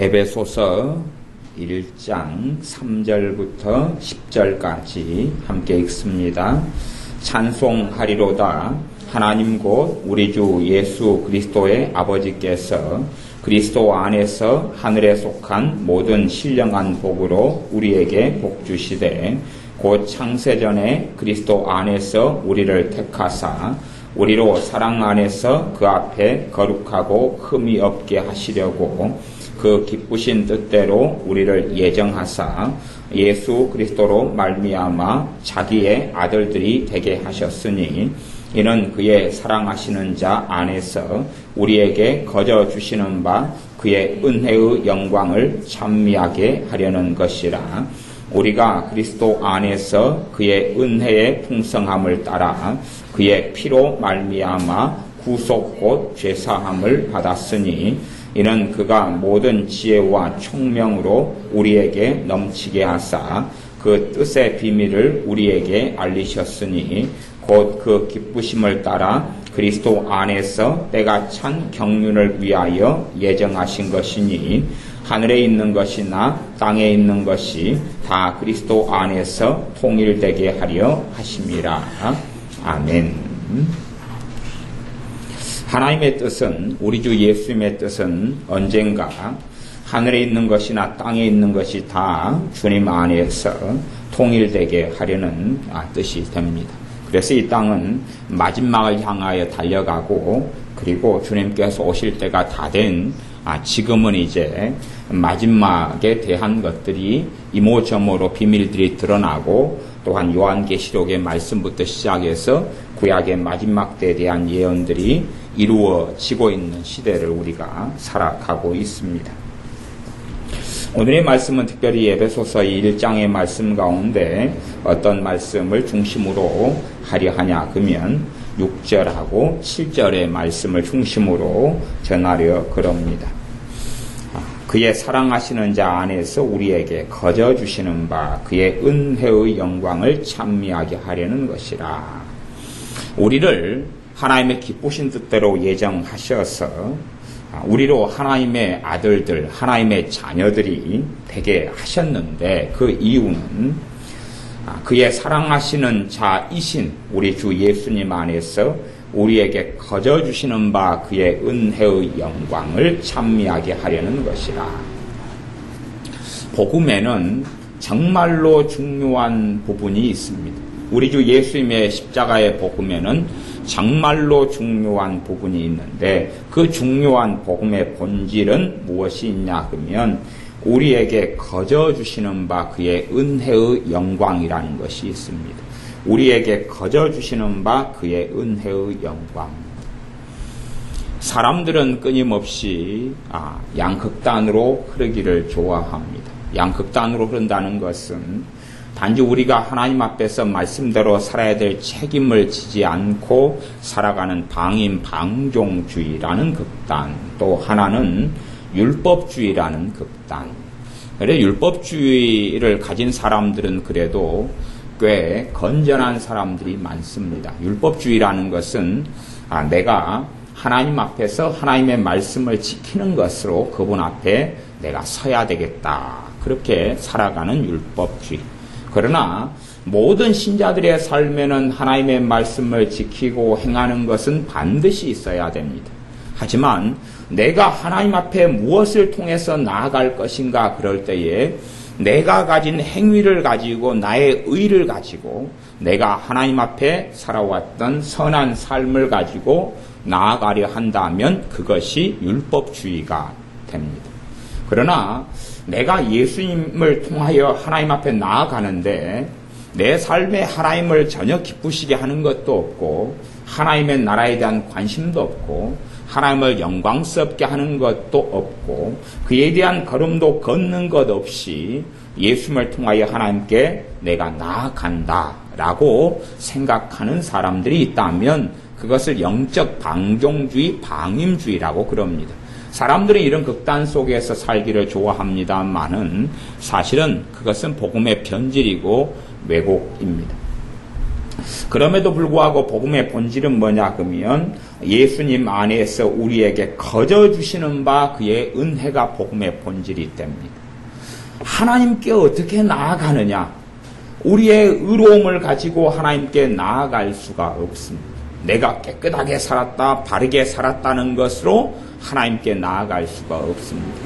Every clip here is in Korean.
에베소서 1장 3절부터 10절까지 함께 읽습니다. 찬송하리로다. 하나님 곧 우리 주 예수 그리스도의 아버지께서 그리스도 안에서 하늘에 속한 모든 신령한 복으로 우리에게 복 주시되 곧 창세전에 그리스도 안에서 우리를 택하사 우리로 사랑 안에서 그 앞에 거룩하고 흠이 없게 하시려고 그 기쁘신 뜻대로 우리를 예정하사 예수 그리스도로 말미암아 자기의 아들들이 되게 하셨으니 이는 그의 사랑하시는 자 안에서 우리에게 거저 주시는 바 그의 은혜의 영광을 찬미하게 하려는 것이라. 우리가 그리스도 안에서 그의 은혜의 풍성함을 따라 그의 피로 말미암아 구속 곧 죄사함을 받았으니 이는 그가 모든 지혜와 총명으로 우리에게 넘치게 하사 그 뜻의 비밀을 우리에게 알리셨으니 곧 그 기쁘심을 따라 그리스도 안에서 때가 찬 경륜을 위하여 예정하신 것이니 하늘에 있는 것이나 땅에 있는 것이 다 그리스도 안에서 통일되게 하려 하심이라. 아멘. 하나님의 뜻은, 우리 주 예수님의 뜻은 언젠가 하늘에 있는 것이나 땅에 있는 것이 다 주님 안에서 통일되게 하려는 뜻이 됩니다. 그래서 이 땅은 마지막을 향하여 달려가고 그리고 주님께서 오실 때가 다 된 지금은 이제 마지막에 대한 것들이 이모저모로 비밀들이 드러나고 또한 요한계시록의 말씀부터 시작해서 구약의 마지막 때에 대한 예언들이 이루어지고 있는 시대를 우리가 살아가고 있습니다. 오늘의 말씀은 특별히 에베소서 1장의 말씀 가운데 어떤 말씀을 중심으로 하려 하냐 그러면 6절하고 7절의 말씀을 중심으로 전하려 그럽니다. 그의 사랑하시는 자 안에서 우리에게 거저 주시는 바 그의 은혜의 영광을 찬미하게 하려는 것이라. 우리를 하나님의 기쁘신 뜻대로 예정하셔서 우리로 하나님의 아들들, 하나님의 자녀들이 되게 하셨는데 그 이유는 그의 사랑하시는 자이신 우리 주 예수님 안에서 우리에게 거저 주시는 바 그의 은혜의 영광을 찬미하게 하려는 것이라. 복음에는 정말로 중요한 부분이 있습니다. 우리 주 예수님의 십자가의 복음에는 정말로 중요한 부분이 있는데 그 중요한 복음의 본질은 무엇이 있냐 그러면 우리에게 거저 주시는 바 그의 은혜의 영광이라는 것이 있습니다. 우리에게 거저 주시는 바 그의 은혜의 영광. 사람들은 끊임없이 양극단으로 흐르기를 좋아합니다. 양극단으로 흐른다는 것은 단지 우리가 하나님 앞에서 말씀대로 살아야 될 책임을 지지 않고 살아가는 방임방종주의라는 극단, 또 하나는 율법주의라는 극단. 그래 율법주의를 가진 사람들은 그래도 꽤 건전한 사람들이 많습니다. 율법주의라는 것은 내가 하나님 앞에서 하나님의 말씀을 지키는 것으로 그분 앞에 내가 서야 되겠다. 그렇게 살아가는 율법주의. 그러나 모든 신자들의 삶에는 하나님의 말씀을 지키고 행하는 것은 반드시 있어야 됩니다. 하지만 내가 하나님 앞에 무엇을 통해서 나아갈 것인가 그럴 때에 내가 가진 행위를 가지고 나의 의를 가지고 내가 하나님 앞에 살아왔던 선한 삶을 가지고 나아가려 한다면 그것이 율법주의가 됩니다. 그러나 내가 예수님을 통하여 하나님 앞에 나아가는데 내 삶에 하나님을 전혀 기쁘시게 하는 것도 없고 하나님의 나라에 대한 관심도 없고 하나님을 영광스럽게 하는 것도 없고 그에 대한 걸음도 걷는 것 없이 예수님을 통하여 하나님께 내가 나아간다라고 생각하는 사람들이 있다면 그것을 영적 방종주의, 방임주의라고 그럽니다. 사람들은 이런 극단 속에서 살기를 좋아합니다만은 사실은 그것은 복음의 변질이고 왜곡입니다. 그럼에도 불구하고 복음의 본질은 뭐냐 그러면 예수님 안에서 우리에게 거저 주시는 바 그의 은혜가 복음의 본질이 됩니다. 하나님께 어떻게 나아가느냐? 우리의 의로움을 가지고 하나님께 나아갈 수가 없습니다. 내가 깨끗하게 살았다, 바르게 살았다는 것으로 하나님께 나아갈 수가 없습니다.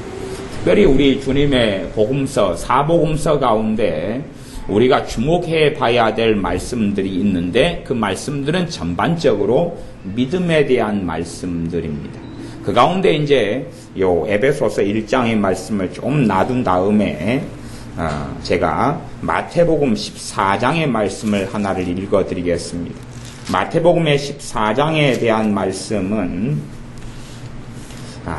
특별히 우리 주님의 복음서, 사복음서 가운데 우리가 주목해 봐야 될 말씀들이 있는데 그 말씀들은 전반적으로 믿음에 대한 말씀들입니다. 그 가운데 이제 요 에베소서 1장의 말씀을 좀 놔둔 다음에 제가 마태복음 14장의 말씀을 하나를 읽어드리겠습니다. 마태복음의 14장에 대한 말씀은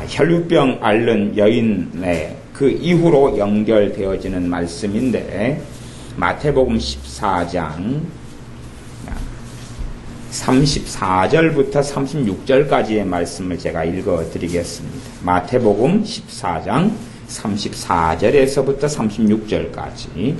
혈루병 앓는 여인의 그 이후로 연결되어지는 말씀인데 마태복음 14장 34절부터 36절까지의 말씀을 제가 읽어드리겠습니다. 마태복음 14장 34절에서부터 36절까지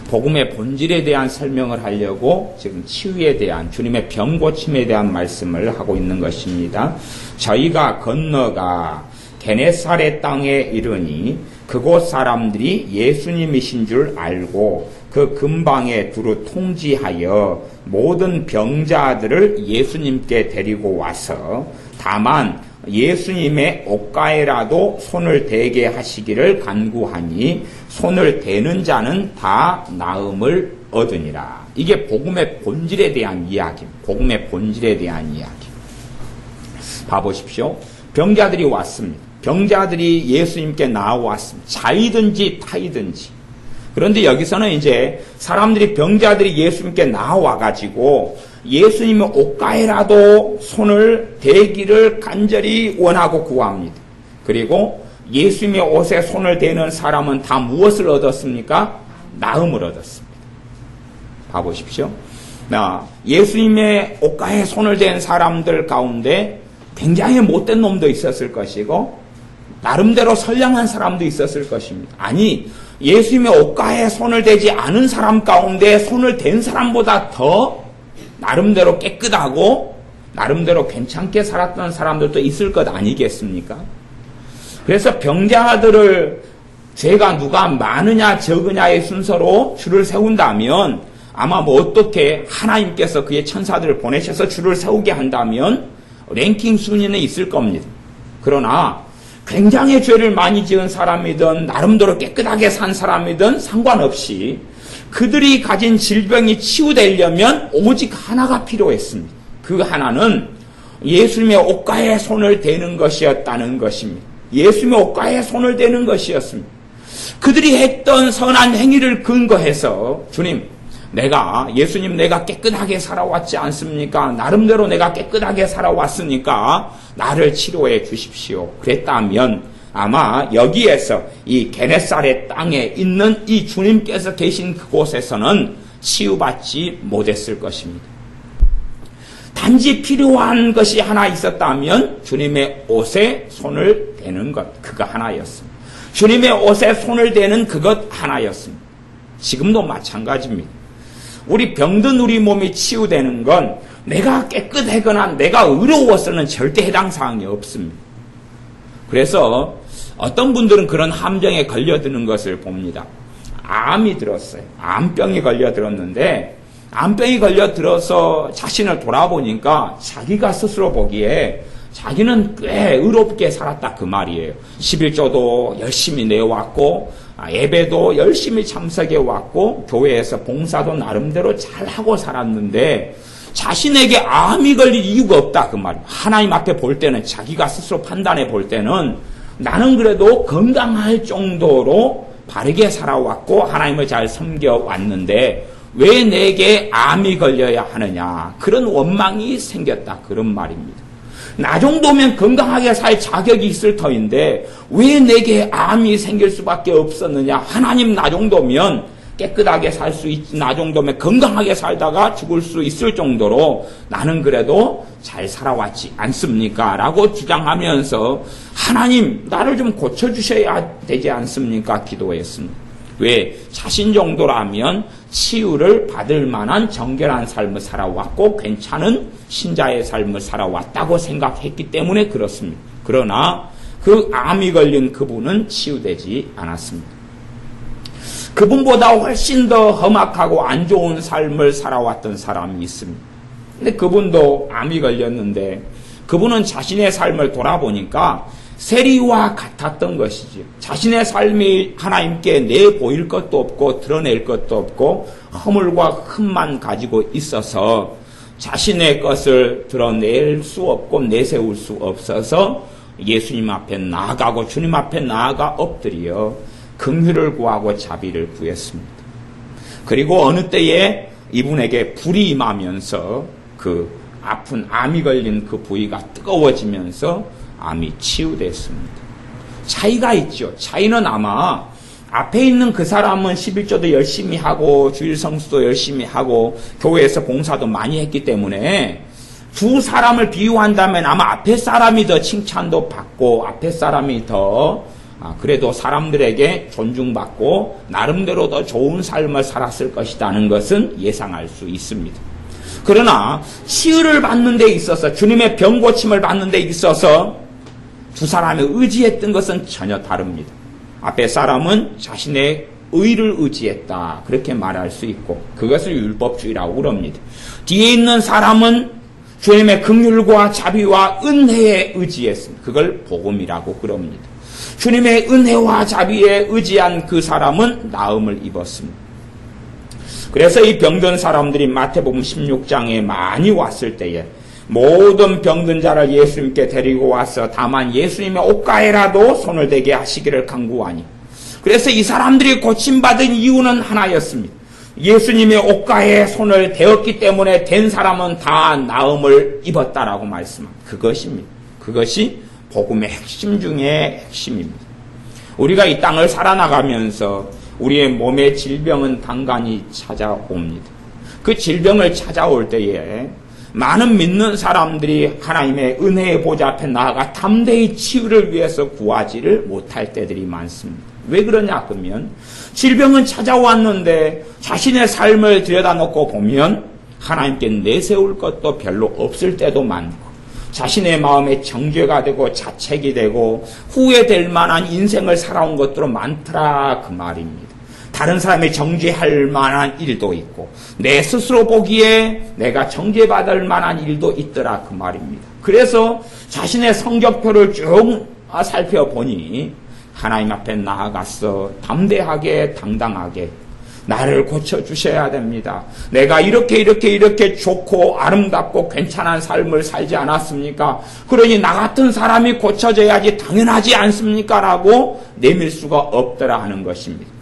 복음의 본질에 대한 설명을 하려고 지금 치유에 대한 주님의 병 고침에 대한 말씀을 하고 있는 것입니다. 저희가 건너가 게네사렛 땅에 이르니 그곳 사람들이 예수님이신 줄 알고 그 근방에 두루 통지하여 모든 병자들을 예수님께 데리고 와서 다만 예수님의 옷가에라도 손을 대게 하시기를 간구하니 손을 대는 자는 다 나음을 얻으니라. 이게 복음의 본질에 대한 이야기입니다. 복음의 본질에 대한 이야기. 봐보십시오. 병자들이 왔습니다. 병자들이 예수님께 나와왔습니다. 자이든지 타이든지. 그런데 여기서는 이제 사람들이 병자들이 예수님께 나와가지고 예수님의 옷가에라도 손을 대기를 간절히 원하고 구합니다. 그리고 예수님의 옷에 손을 대는 사람은 다 무엇을 얻었습니까? 나음을 얻었습니다. 봐보십시오. 예수님의 옷가에 손을 댄 사람들 가운데 굉장히 못된 놈도 있었을 것이고 나름대로 선량한 사람도 있었을 것입니다. 아니, 예수님의 옷가에 손을 대지 않은 사람 가운데 손을 댄 사람보다 더 나름대로 깨끗하고 나름대로 괜찮게 살았던 사람들도 있을 것 아니겠습니까? 그래서 병자들을 죄가 누가 많으냐 적으냐의 순서로 줄을 세운다면 아마 뭐 어떻게 하나님께서 그의 천사들을 보내셔서 줄을 세우게 한다면 랭킹 순위는 있을 겁니다. 그러나 굉장히 죄를 많이 지은 사람이든 나름대로 깨끗하게 산 사람이든 상관없이 그들이 가진 질병이 치유되려면 오직 하나가 필요했습니다. 그 하나는 예수님의 옷가에 손을 대는 것이었다는 것입니다. 예수님의 옷가에 손을 대는 것이었습니다. 그들이 했던 선한 행위를 근거해서 주님, 예수님 내가 깨끗하게 살아왔지 않습니까? 나름대로 내가 깨끗하게 살아왔으니까 나를 치료해 주십시오. 그랬다면 아마 여기에서 이 게네사렛 땅에 있는 이 주님께서 계신 그곳에서는 치유받지 못했을 것입니다. 단지 필요한 것이 하나 있었다면 주님의 옷에 손을 대는 것, 그거 하나였습니다. 주님의 옷에 손을 대는 그것 하나였습니다. 지금도 마찬가지입니다. 우리 병든 우리 몸이 치유되는 건 내가 깨끗하거나 내가 의로워서는 절대 해당 사항이 없습니다. 그래서 어떤 분들은 그런 함정에 걸려드는 것을 봅니다. 암이 들었어요. 암병이 걸려들었는데 암병이 걸려들어서 자신을 돌아보니까 자기가 스스로 보기에 자기는 꽤 의롭게 살았다 그 말이에요. 11조도 열심히 내왔고 예배도 열심히 참석해 왔고 교회에서 봉사도 나름대로 잘하고 살았는데 자신에게 암이 걸릴 이유가 없다 그 말이에요. 하나님 앞에 볼 때는 자기가 스스로 판단해 볼 때는 나는 그래도 건강할 정도로 바르게 살아왔고 하나님을 잘 섬겨왔는데 왜 내게 암이 걸려야 하느냐 그런 원망이 생겼다 그런 말입니다. 나 정도면 건강하게 살 자격이 있을 터인데 왜 내게 암이 생길 수밖에 없었느냐. 하나님 나 정도면 깨끗하게 살 수 있지, 나 정도면 건강하게 살다가 죽을 수 있을 정도로 나는 그래도 잘 살아왔지 않습니까? 라고 주장하면서 하나님 나를 좀 고쳐주셔야 되지 않습니까? 기도했습니다. 왜? 자신 정도라면 치유를 받을 만한 정결한 삶을 살아왔고 괜찮은 신자의 삶을 살아왔다고 생각했기 때문에 그렇습니다. 그러나 그 암이 걸린 그분은 치유되지 않았습니다. 그분보다 훨씬 더 험악하고 안 좋은 삶을 살아왔던 사람이 있습니다. 근데 그분도 암이 걸렸는데 그분은 자신의 삶을 돌아보니까 세리와 같았던 것이지요. 자신의 삶이 하나님께 내보일 것도 없고 드러낼 것도 없고 허물과 흠만 가지고 있어서 자신의 것을 드러낼 수 없고 내세울 수 없어서 예수님 앞에 나아가고 주님 앞에 나아가 엎드려 긍휼을 구하고 자비를 구했습니다. 그리고 어느 때에 이분에게 불이 임하면서 그 아픈 암이 걸린 그 부위가 뜨거워지면서 암이 치유됐습니다. 차이가 있죠. 차이는 아마 앞에 있는 그 사람은 11조도 열심히 하고 주일 성수도 열심히 하고 교회에서 봉사도 많이 했기 때문에 두 사람을 비유한다면 아마 앞에 사람이 더 칭찬도 받고 앞에 사람이 더 그래도 사람들에게 존중받고 나름대로 더 좋은 삶을 살았을 것이라는 것은 예상할 수 있습니다. 그러나 치유를 받는 데 있어서 주님의 병 고침을 받는 데 있어서 두 사람이 의지했던 것은 전혀 다릅니다. 앞에 사람은 자신의 의를 의지했다 그렇게 말할 수 있고 그것을 율법주의라고 그럽니다. 뒤에 있는 사람은 주님의 긍휼과 자비와 은혜에 의지했습니다. 그걸 복음이라고 그럽니다. 주님의 은혜와 자비에 의지한 그 사람은 나음을 입었습니다. 그래서 이 병든 사람들이 마태복음 16장에 많이 왔을 때에 모든 병든 자를 예수님께 데리고 와서 다만 예수님의 옷가에라도 손을 대게 하시기를 간구하니 그래서 이 사람들이 고침받은 이유는 하나였습니다. 예수님의 옷가에 손을 대었기 때문에 된 사람은 다 나음을 입었다라고 말씀합니다. 그것입니다. 그것이 복음의 핵심 중에 핵심입니다. 우리가 이 땅을 살아나가면서 우리의 몸의 질병은 간간히 찾아옵니다. 그 질병을 찾아올 때에 많은 믿는 사람들이 하나님의 은혜의 보좌 앞에 나아가 담대히 치유를 위해서 구하지를 못할 때들이 많습니다. 왜 그러냐 그러면 질병은 찾아왔는데 자신의 삶을 들여다놓고 보면 하나님께 내세울 것도 별로 없을 때도 많고 자신의 마음에 정죄가 되고 자책이 되고 후회될 만한 인생을 살아온 것들은 많더라 그 말입니다. 다른 사람이 정죄할 만한 일도 있고 내 스스로 보기에 내가 정죄받을 만한 일도 있더라 그 말입니다. 그래서 자신의 성적표를 쭉 살펴보니 하나님 앞에 나아가서 담대하게 당당하게 나를 고쳐주셔야 됩니다. 내가 이렇게 좋고 아름답고 괜찮은 삶을 살지 않았습니까? 그러니 나 같은 사람이 고쳐져야지 당연하지 않습니까? 라고 내밀 수가 없더라 하는 것입니다.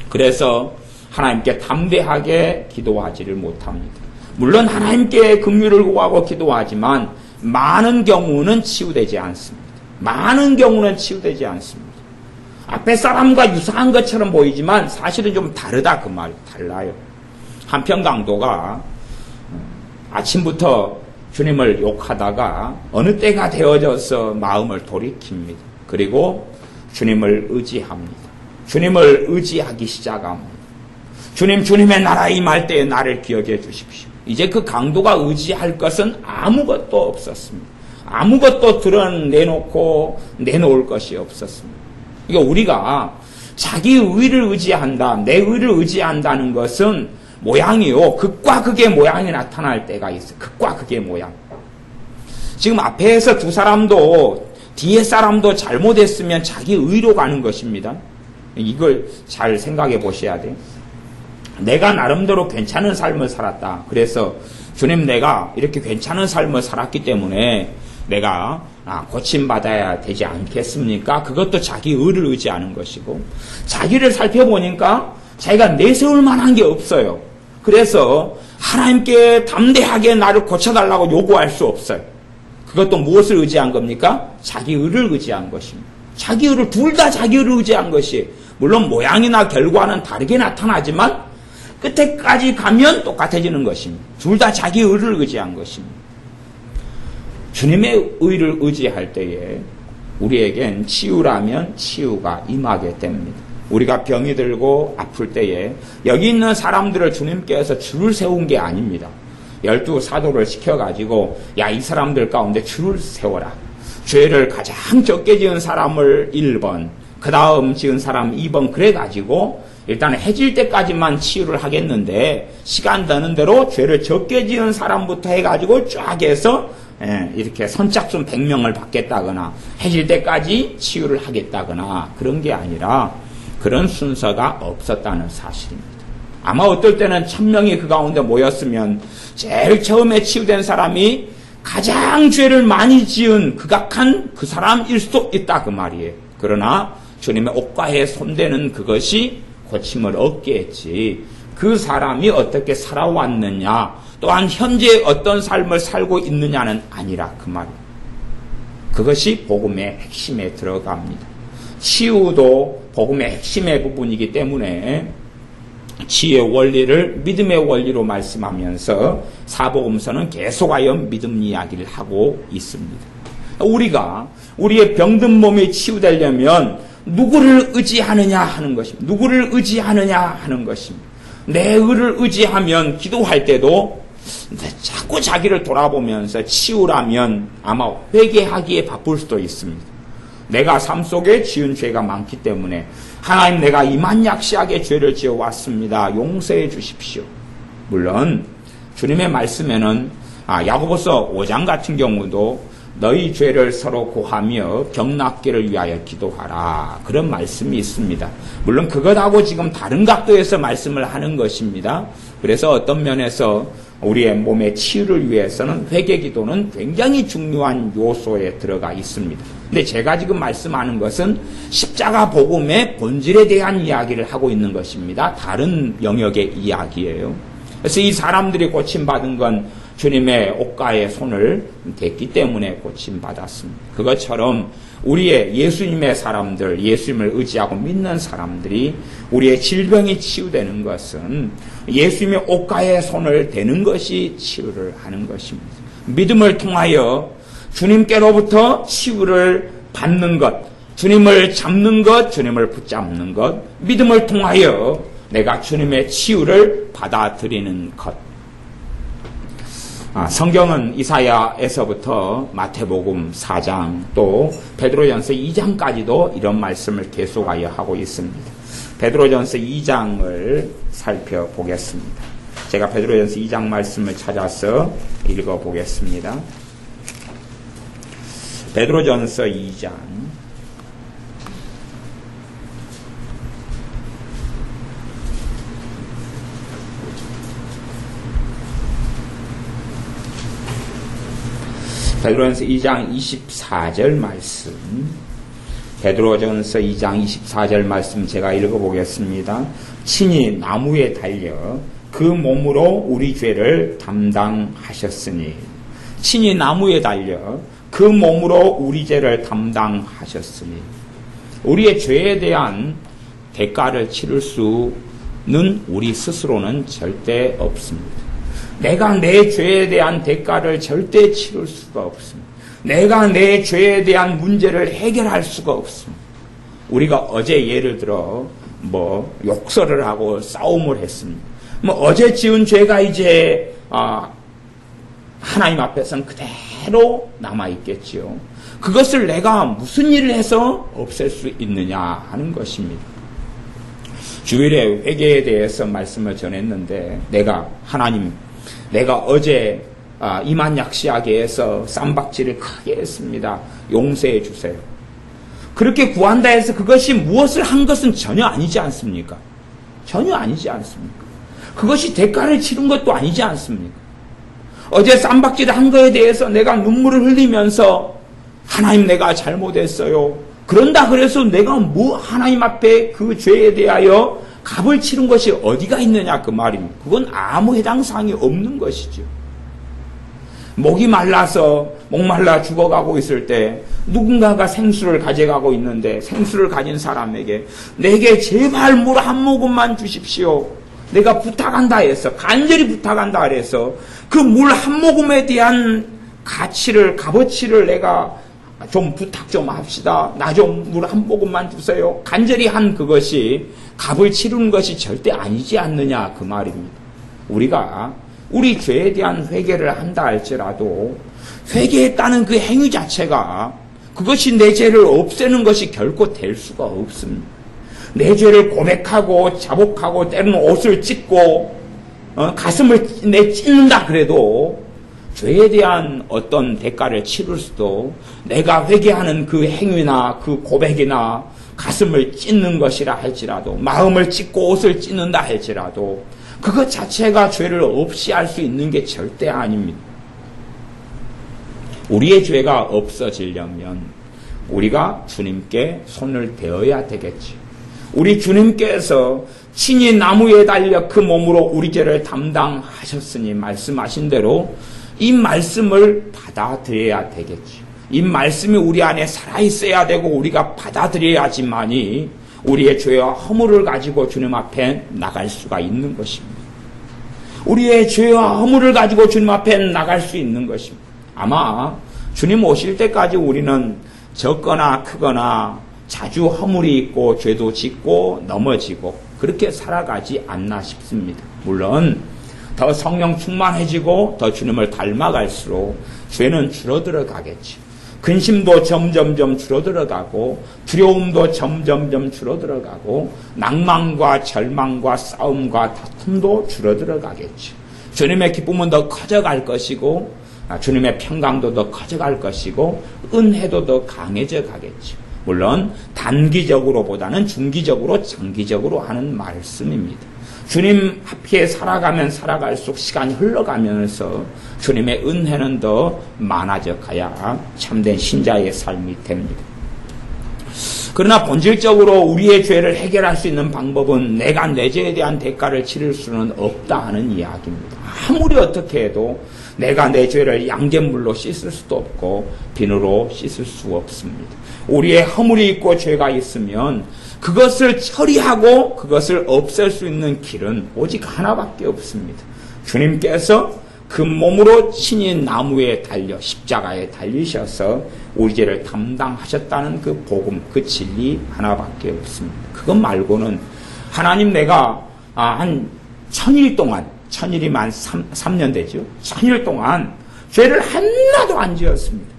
그래서 하나님께 담대하게 기도하지를 못합니다. 물론 하나님께 긍휼을 구하고 기도하지만 많은 경우는 치유되지 않습니다. 많은 경우는 치유되지 않습니다. 앞에 사람과 유사한 것처럼 보이지만 사실은 좀 다르다 그 말 달라요. 한편 강도가 아침부터 주님을 욕하다가 어느 때가 되어져서 마음을 돌이킵니다. 그리고 주님을 의지합니다. 주님을 의지하기 시작합니다. 주님의 나라 임할 때에 나를 기억해 주십시오. 이제 그 강도가 의지할 것은 아무것도 없었습니다. 아무것도 드러내놓고 내놓을 것이 없었습니다. 그러니까 우리가 자기 의를 의지한다, 내 의를 의지한다는 것은 모양이요. 극과 극의 모양이 나타날 때가 있어요. 극과 극의 모양. 지금 앞에서 두 사람도 뒤에 사람도 잘못했으면 자기 의로 가는 것입니다. 이걸 잘 생각해 보셔야 돼요. 내가 나름대로 괜찮은 삶을 살았다. 그래서 주님 내가 이렇게 괜찮은 삶을 살았기 때문에 내가 고침받아야 되지 않겠습니까? 그것도 자기 의를 의지하는 것이고 자기를 살펴보니까 자기가 내세울 만한 게 없어요. 그래서 하나님께 담대하게 나를 고쳐달라고 요구할 수 없어요. 그것도 무엇을 의지한 겁니까? 자기 의를 의지한 것입니다. 자기 의를 둘 다 자기 의를 의지한 것이 물론 모양이나 결과는 다르게 나타나지만 끝에까지 가면 똑같아지는 것입니다. 둘 다 자기 의를 의지한 것입니다. 주님의 의를 의지할 때에 우리에겐 치유라면 치유가 임하게 됩니다. 우리가 병이 들고 아플 때에 여기 있는 사람들을 주님께서 줄을 세운 게 아닙니다. 12 사도를 시켜가지고 야, 이 사람들 가운데 줄을 세워라. 죄를 가장 적게 지은 사람을 1번, 그 다음 지은 사람 2번 그래가지고 일단 해질 때까지만 치유를 하겠는데 시간 되는 대로 죄를 적게 지은 사람부터 해가지고 쫙 해서 이렇게 선착순 100명을 받겠다거나 해질 때까지 치유를 하겠다거나 그런 게 아니라 그런 순서가 없었다는 사실입니다. 아마 어떨 때는 1000명이 그 가운데 모였으면 제일 처음에 치유된 사람이 가장 죄를 많이 지은 극악한 그 사람일 수도 있다 그 말이에요. 그러나 주님의 옷가에 손대는 그것이 고침을 얻게 했지 그 사람이 어떻게 살아왔느냐 또한 현재 어떤 삶을 살고 있느냐는 아니라 그 말이에요. 그것이 복음의 핵심에 들어갑니다. 치유도 복음의 핵심의 부분이기 때문에 치유의 원리를 믿음의 원리로 말씀하면서 사복음서는 계속하여 믿음 이야기를 하고 있습니다. 우리가 우리의 병든 몸이 치유되려면 누구를 의지하느냐 하는 것입니다. 누구를 의지하느냐 하는 것입니다. 내 의를 의지하면 기도할 때도 자꾸 자기를 돌아보면서 치유라면 아마 회개하기에 바쁠 수도 있습니다. 내가 삶 속에 지은 죄가 많기 때문에 하나님 내가 이만약시하게 죄를 지어왔습니다. 용서해 주십시오. 물론 주님의 말씀에는 야고보서 5장 같은 경우도 너희 죄를 서로 고하며 병 낫기를 위하여 기도하라. 그런 말씀이 있습니다. 물론 그것하고 지금 다른 각도에서 말씀을 하는 것입니다. 그래서 어떤 면에서 우리의 몸의 치유를 위해서는 회개 기도는 굉장히 중요한 요소에 들어가 있습니다. 근데 제가 지금 말씀하는 것은 십자가 복음의 본질에 대한 이야기를 하고 있는 것입니다. 다른 영역의 이야기예요. 그래서 이 사람들이 고침받은 건 주님의 옷가에 손을 댔기 때문에 고침받았습니다. 그것처럼 우리의 예수님의 사람들, 예수님을 의지하고 믿는 사람들이 우리의 질병이 치유되는 것은 예수님의 옷가에 손을 대는 것이 치유를 하는 것입니다. 믿음을 통하여 주님께로부터 치유를 받는 것, 주님을 잡는 것, 주님을 붙잡는 것, 믿음을 통하여 내가 주님의 치유를 받아들이는 것. 성경은 이사야에서부터 마태복음 4장 또 베드로전서 2장까지도 이런 말씀을 계속하여 하고 있습니다. 베드로전서 2장을 살펴보겠습니다. 제가 베드로전서 2장 말씀을 찾아서 읽어보겠습니다. 베드로전서 2장 베드로전서 2장 24절 말씀, 베드로전서 2장 24절 말씀 제가 읽어보겠습니다. 친히 나무에 달려 그 몸으로 우리 죄를 담당하셨으니, 친히 나무에 달려 그 몸으로 우리 죄를 담당하셨으니, 우리의 죄에 대한 대가를 치를 수는 우리 스스로는 절대 없습니다. 내가 내 죄에 대한 대가를 절대 치를 수가 없습니다. 내가 내 죄에 대한 문제를 해결할 수가 없습니다. 우리가 어제 예를 들어 욕설을 하고 싸움을 했습니다. 어제 지은 죄가 이제 하나님 앞에서는 그대로 남아있겠지요. 그것을 내가 무슨 일을 해서 없앨 수 있느냐 하는 것입니다. 주일에 회개에 대해서 말씀을 전했는데 내가 어제 이만약시하게 해서 쌈박질을 크게 했습니다. 용서해 주세요. 그렇게 구한다 해서 그것이 무엇을 한 것은 전혀 아니지 않습니까? 전혀 아니지 않습니까? 그것이 대가를 치른 것도 아니지 않습니까? 어제 쌈박질을 한 거에 대해서 내가 눈물을 흘리면서 하나님 내가 잘못했어요. 그런다 그래서 내가 하나님 앞에 그 죄에 대하여 값을 치른 것이 어디가 있느냐 그 말입니다. 그건 아무 해당사항이 없는 것이죠. 목이 말라서 목말라 죽어가고 있을 때 누군가가 생수를 가져가고 있는데 생수를 가진 사람에게 내게 제발 물 한 모금만 주십시오. 내가 부탁한다 해서 간절히 부탁한다 해서 그 물 한 모금에 대한 값어치를 내가 좀 부탁 좀 합시다. 나 좀 물 한 모금만 주세요. 간절히 한 그것이 값을 치르는 것이 절대 아니지 않느냐 그 말입니다. 우리가 우리 죄에 대한 회개를 한다 할지라도 회개했다는 그 행위 자체가 그것이 내 죄를 없애는 것이 결코 될 수가 없습니다. 내 죄를 고백하고 자복하고 때로는 옷을 찢고 가슴을 찢는다 그래도 죄에 대한 어떤 대가를 치를 수도 내가 회개하는 그 행위나 그 고백이나 가슴을 찢는 것이라 할지라도 마음을 찢고 옷을 찢는다 할지라도 그것 자체가 죄를 없이 할 수 있는 게 절대 아닙니다. 우리의 죄가 없어지려면 우리가 주님께 손을 대어야 되겠지. 우리 주님께서 친히 나무에 달려 그 몸으로 우리 죄를 담당하셨으니 말씀하신 대로 이 말씀을 받아들여야 되겠지. 이 말씀이 우리 안에 살아있어야 되고 우리가 받아들여야지만이 우리의 죄와 허물을 가지고 주님 앞에 나갈 수가 있는 것입니다. 우리의 죄와 허물을 가지고 주님 앞에 나갈 수 있는 것입니다. 아마 주님 오실 때까지 우리는 적거나 크거나 자주 허물이 있고 죄도 짓고 넘어지고 그렇게 살아가지 않나 싶습니다. 물론 더 성령 충만해지고 더 주님을 닮아갈수록 죄는 줄어들어 가겠지. 근심도 점점점 줄어들어 가고 두려움도 점점점 줄어들어 가고 낭만과 절망과 싸움과 다툼도 줄어들어 가겠지. 주님의 기쁨은 더 커져갈 것이고 주님의 평강도 더 커져갈 것이고 은혜도 더 강해져 가겠지. 물론 단기적으로보다는 중기적으로 장기적으로 하는 말씀입니다. 주님 앞에 살아가면 살아갈수록 시간이 흘러가면서 주님의 은혜는 더 많아져 가야 참된 신자의 삶이 됩니다. 그러나 본질적으로 우리의 죄를 해결할 수 있는 방법은 내가 내 죄에 대한 대가를 치를 수는 없다 하는 이야기입니다. 아무리 어떻게 해도 내가 내 죄를 양잿물로 씻을 수도 없고 비누로 씻을 수 없습니다. 우리의 허물이 있고 죄가 있으면 그것을 처리하고 그것을 없앨 수 있는 길은 오직 하나밖에 없습니다. 주님께서 그 몸으로 친히 나무에 달려 십자가에 달리셔서 우리 죄를 담당하셨다는 그 복음, 그 진리 하나밖에 없습니다. 그것 말고는 하나님 내가 한 1000일 동안 1000일이 만 3년 되죠. 1000일 동안 죄를 하나도 안 지었습니다.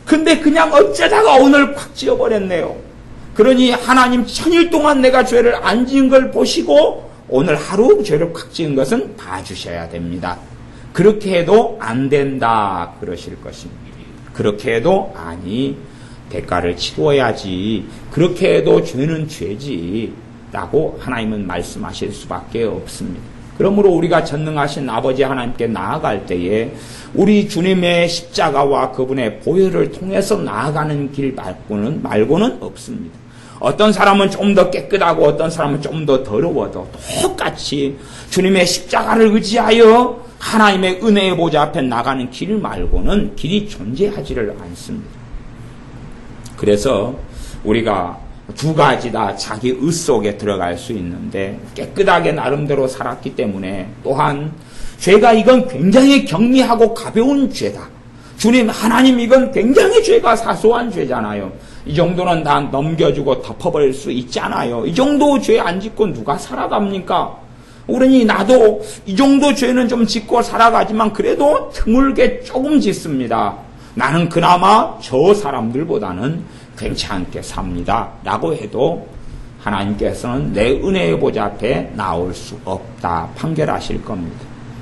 근데 그냥 어쩌다가 오늘 콱 지어버렸네요. 그러니 하나님 1000일 동안 내가 죄를 안 지은 걸 보시고 오늘 하루 죄를 콱 지은 것은 봐주셔야 됩니다. 그렇게 해도 안 된다 그러실 것입니다. 그렇게 해도 아니 대가를 치러야지. 그렇게 해도 죄는 죄지 라고 하나님은 말씀하실 수밖에 없습니다. 그러므로 우리가 전능하신 아버지 하나님께 나아갈 때에 우리 주님의 십자가와 그분의 보혈을 통해서 나아가는 길 말고는 없습니다. 어떤 사람은 좀 더 깨끗하고 어떤 사람은 좀 더 더러워도 똑같이 주님의 십자가를 의지하여 하나님의 은혜의 보좌 앞에 나가는 길 말고는 길이 존재하지를 않습니다. 그래서 우리가 두 가지 다 자기 의 속에 들어갈 수 있는데 깨끗하게 나름대로 살았기 때문에 또한 죄가 이건 굉장히 경미하고 가벼운 죄다. 주님 하나님 이건 굉장히 죄가 사소한 죄잖아요. 이 정도는 다 넘겨주고 덮어버릴 수 있잖아요. 이 정도 죄 안 짓고 누가 살아갑니까? 그러니 나도 이 정도 죄는 좀 짓고 살아가지만 그래도 드물게 조금 짓습니다. 나는 그나마 저 사람들보다는 괜찮게 삽니다. 라고 해도 하나님께서는 내 은혜의 보좌 앞에 나올 수 없다 판결하실 겁니다.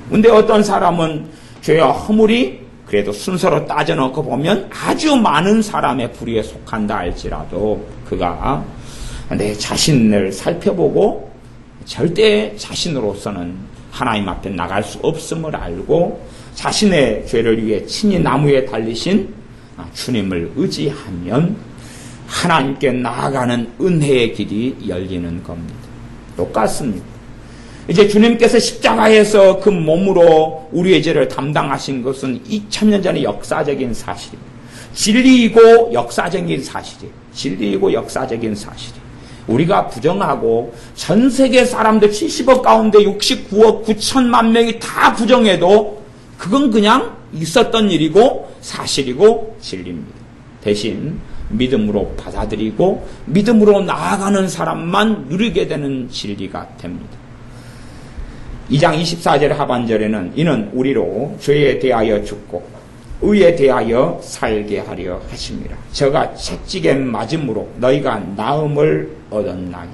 근데 어떤 사람은 죄와 허물이 그래도 순서로 따져놓고 보면 아주 많은 사람의 부류에 속한다 할지라도 그가 내 자신을 살펴보고 절대 자신으로서는 하나님 앞에 나갈 수 없음을 알고 자신의 죄를 위해 친히 나무에 달리신 주님을 의지하면 하나님께 나아가는 은혜의 길이 열리는 겁니다. 똑같습니다. 이제 주님께서 십자가에서 그 몸으로 우리의 죄를 담당하신 것은 2000년 전의 역사적인 사실입니다. 진리이고 역사적인 사실이에요. 진리이고 역사적인 사실이에요. 우리가 부정하고 전 세계 사람들 70억 가운데 69억 9천만 명이 다 부정해도 그건 그냥 있었던 일이고 사실이고 진리입니다. 대신 믿음으로 받아들이고 믿음으로 나아가는 사람만 누리게 되는 진리가 됩니다. 2장 24절 하반절에는 이는 우리로 죄에 대하여 죽고 의에 대하여 살게 하려 하심이라. 저가 채찍에 맞음으로 너희가 나음을 얻었나니.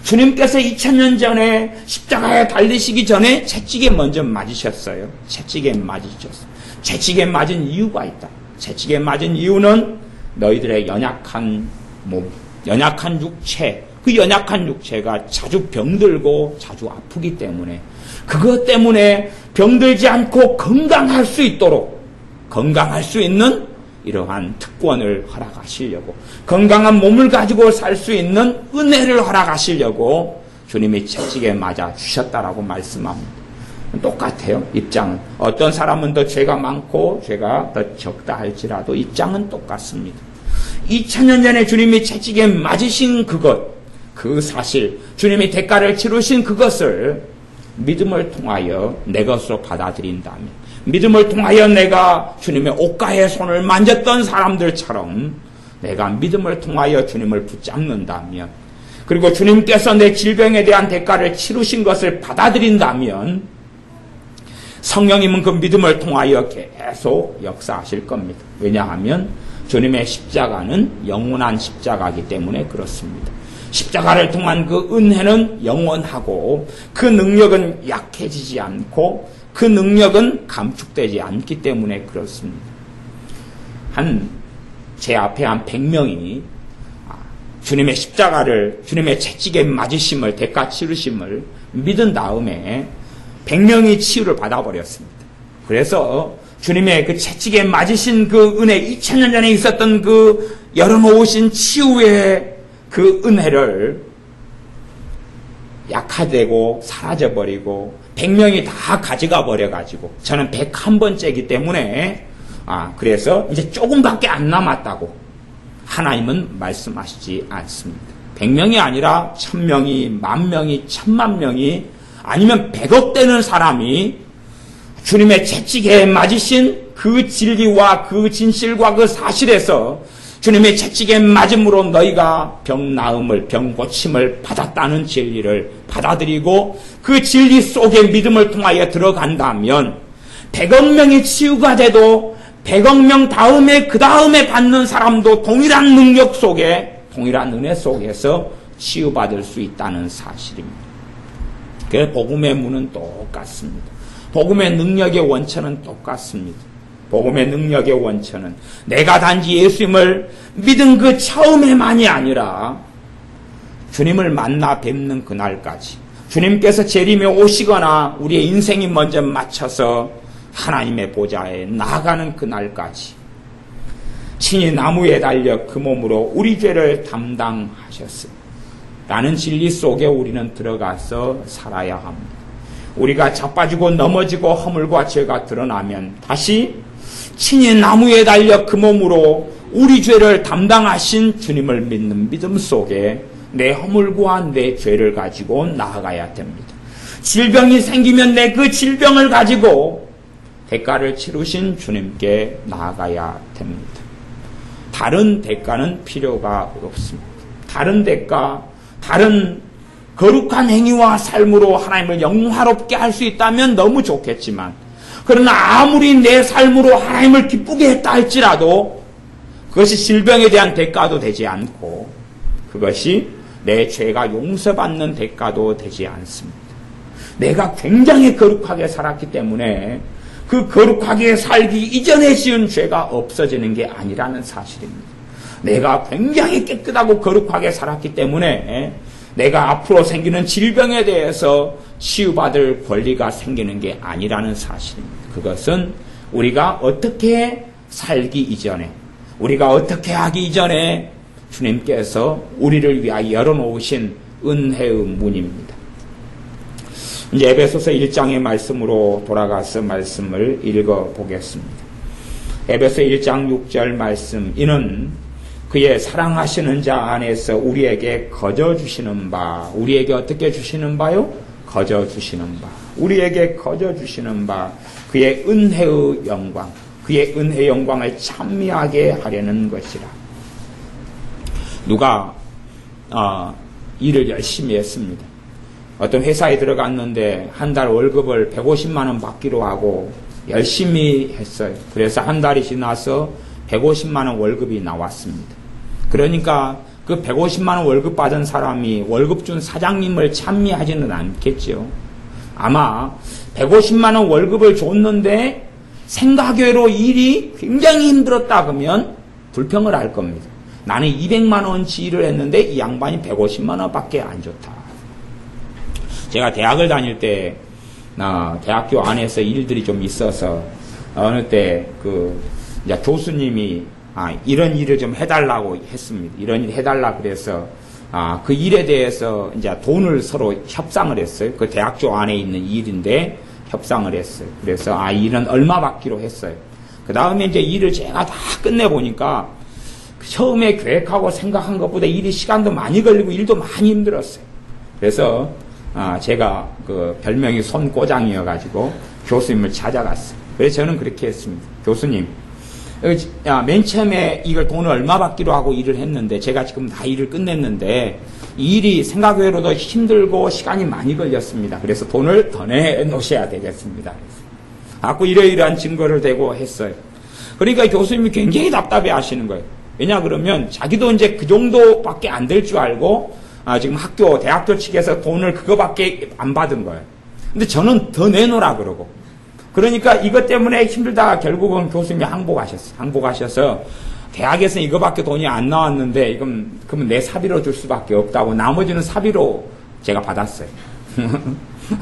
주님께서 2000년 전에 십자가에 달리시기 전에 채찍에 먼저 맞으셨어요. 채찍에 맞으셨어요. 채찍에 맞은 이유가 있다. 채찍에 맞은 이유는 너희들의 연약한 몸, 연약한 육체, 그 연약한 육체가 자주 병들고 자주 아프기 때문에 그것 때문에 병들지 않고 건강할 수 있도록 건강할 수 있는 이러한 특권을 허락하시려고 건강한 몸을 가지고 살 수 있는 은혜를 허락하시려고 주님이 채찍에 맞아 주셨다라고 말씀합니다. 똑같아요. 입장은 어떤 사람은 더 죄가 많고 죄가 더 적다 할지라도 입장은 똑같습니다. 2000년 전에 주님이 채찍에 맞으신 그것, 그 사실, 주님이 대가를 치르신 그것을 믿음을 통하여 내 것으로 받아들인다면, 믿음을 통하여 내가 주님의 옷가에 손을 만졌던 사람들처럼 내가 믿음을 통하여 주님을 붙잡는다면, 그리고 주님께서 내 질병에 대한 대가를 치르신 것을 받아들인다면 성령님은 그 믿음을 통하여 계속 역사하실 겁니다. 왜냐하면 주님의 십자가는 영원한 십자가이기 때문에 그렇습니다. 십자가를 통한 그 은혜는 영원하고 그 능력은 약해지지 않고 그 능력은 감축되지 않기 때문에 그렇습니다. 제 앞에 한 100명이 주님의 십자가를, 주님의 채찍에 맞으심을, 대가 치르심을 믿은 다음에 100명이 치유를 받아버렸습니다. 그래서 주님의 그 채찍에 맞으신 그 은혜, 2000년 전에 있었던 그 열어놓으신 치유의 그 은혜를 약화되고 사라져버리고 100명이 다 가져가 버려가지고 저는 101번째이기 때문에 그래서 이제 조금밖에 안 남았다고 하나님은 말씀하시지 않습니다. 100명이 아니라 1000명이, 10,000명이, 10,000,000명이 아니면 100억 되는 사람이 주님의 채찍에 맞으신 그 진리와 그 진실과 그 사실에서 주님의 채찍에 맞음으로 너희가 병 나음을, 병 고침을 받았다는 진리를 받아들이고 그 진리 속에 믿음을 통하여 들어간다면 100억 명이 치유가 돼도 100억 명 다음에 그 다음에 받는 사람도 동일한 능력 속에, 동일한 은혜 속에서 치유받을 수 있다는 사실입니다. 그 복음의 문은 똑같습니다. 복음의 능력의 원천은 똑같습니다. 복음의 능력의 원천은 내가 단지 예수님을 믿은 그 처음에만이 아니라 주님을 만나 뵙는 그날까지, 주님께서 재림에 오시거나 우리의 인생이 먼저 맞춰서 하나님의 보좌에 나아가는 그날까지 친히 나무에 달려 그 몸으로 우리 죄를 담당하셨습니다. 라는 진리 속에 우리는 들어가서 살아야 합니다. 우리가 자빠지고 넘어지고 허물과 죄가 드러나면 다시 친히 나무에 달려 그 몸으로 우리 죄를 담당하신 주님을 믿는 믿음 속에 내 허물과 내 죄를 가지고 나아가야 됩니다. 질병이 생기면 내 그 질병을 가지고 대가를 치르신 주님께 나아가야 됩니다. 다른 대가는 필요가 없습니다. 다른 대가, 다른 거룩한 행위와 삶으로 하나님을 영화롭게 할 수 있다면 너무 좋겠지만, 그러나 아무리 내 삶으로 하나님을 기쁘게 했다 할지라도 그것이 질병에 대한 대가도 되지 않고 그것이 내 죄가 용서받는 대가도 되지 않습니다. 내가 굉장히 거룩하게 살았기 때문에 그 거룩하게 살기 이전에 지은 죄가 없어지는 게 아니라는 사실입니다. 내가 굉장히 깨끗하고 거룩하게 살았기 때문에 내가 앞으로 생기는 질병에 대해서 치유받을 권리가 생기는 게 아니라는 사실입니다. 그것은 우리가 어떻게 살기 이전에, 우리가 어떻게 하기 이전에 주님께서 우리를 위하여 열어놓으신 은혜의 문입니다. 이제 에베소서 1장의 말씀으로 돌아가서 말씀을 읽어보겠습니다. 에베소 1장 6절 말씀, 이는 그의 사랑하시는 자 안에서 우리에게 거저 주시는 바, 우리에게 어떻게 주시는 바요? 거저 주시는 바, 우리에게 거저 주시는 바, 그의 은혜의 영광, 그의 은혜의 영광을 찬미하게 하려는 것이라. 누가 일을 열심히 했습니다. 어떤 회사에 들어갔는데 한 달 월급을 150만 원 받기로 하고 열심히 했어요. 그래서 한 달이 지나서 150만 원 월급이 나왔습니다. 그러니까 그 150만 원 월급 받은 사람이 월급 준 사장님을 찬미하지는 않겠죠. 아마 150만 원 월급을 줬는데 생각외로 일이 굉장히 힘들었다 그러면 불평을 할 겁니다. 나는 200만 원치 일을 했는데 이 양반이 150만 원밖에 안 줬다. 제가 대학을 다닐 때 대학교 안에서 일들이 좀 있어서 어느 때 이제 교수님이 이런 일을 좀 해달라고 했습니다. 이런 일 해달라 그래서 그 일에 대해서 이제 돈을 서로 협상을 했어요. 그 대학교 안에 있는 일인데 협상을 했어요. 그래서 일은 얼마 받기로 했어요. 그 다음에 이제 일을 제가 다 끝내보니까 처음에 계획하고 생각한 것보다 일이 시간도 많이 걸리고 일도 많이 힘들었어요. 그래서 제가 그 별명이 손꼬장이어가지고 교수님을 찾아갔어요. 그래서 저는 그렇게 했습니다. 교수님, 맨 처음에 이걸 돈을 얼마 받기로 하고 일을 했는데 제가 지금 다 일을 끝냈는데 이 일이 생각외로도 힘들고 시간이 많이 걸렸습니다. 그래서 돈을 더 내놓으셔야 되겠습니다. 자꾸 이러이러한 증거를 대고 했어요. 그러니까 교수님이 굉장히 답답해 하시는 거예요. 왜냐 그러면 자기도 이제 그 정도밖에 안 될 줄 알고 지금 대학교 측에서 돈을 그거밖에 안 받은 거예요. 근데 저는 더 내놓으라 그러고. 그러니까 이것 때문에 힘들다가 결국은 교수님이 항복하셨어요. 항복하셔서 대학에서는 이거밖에 돈이 안 나왔는데 그러면 내 사비로 줄 수밖에 없다고 나머지는 사비로 제가 받았어요.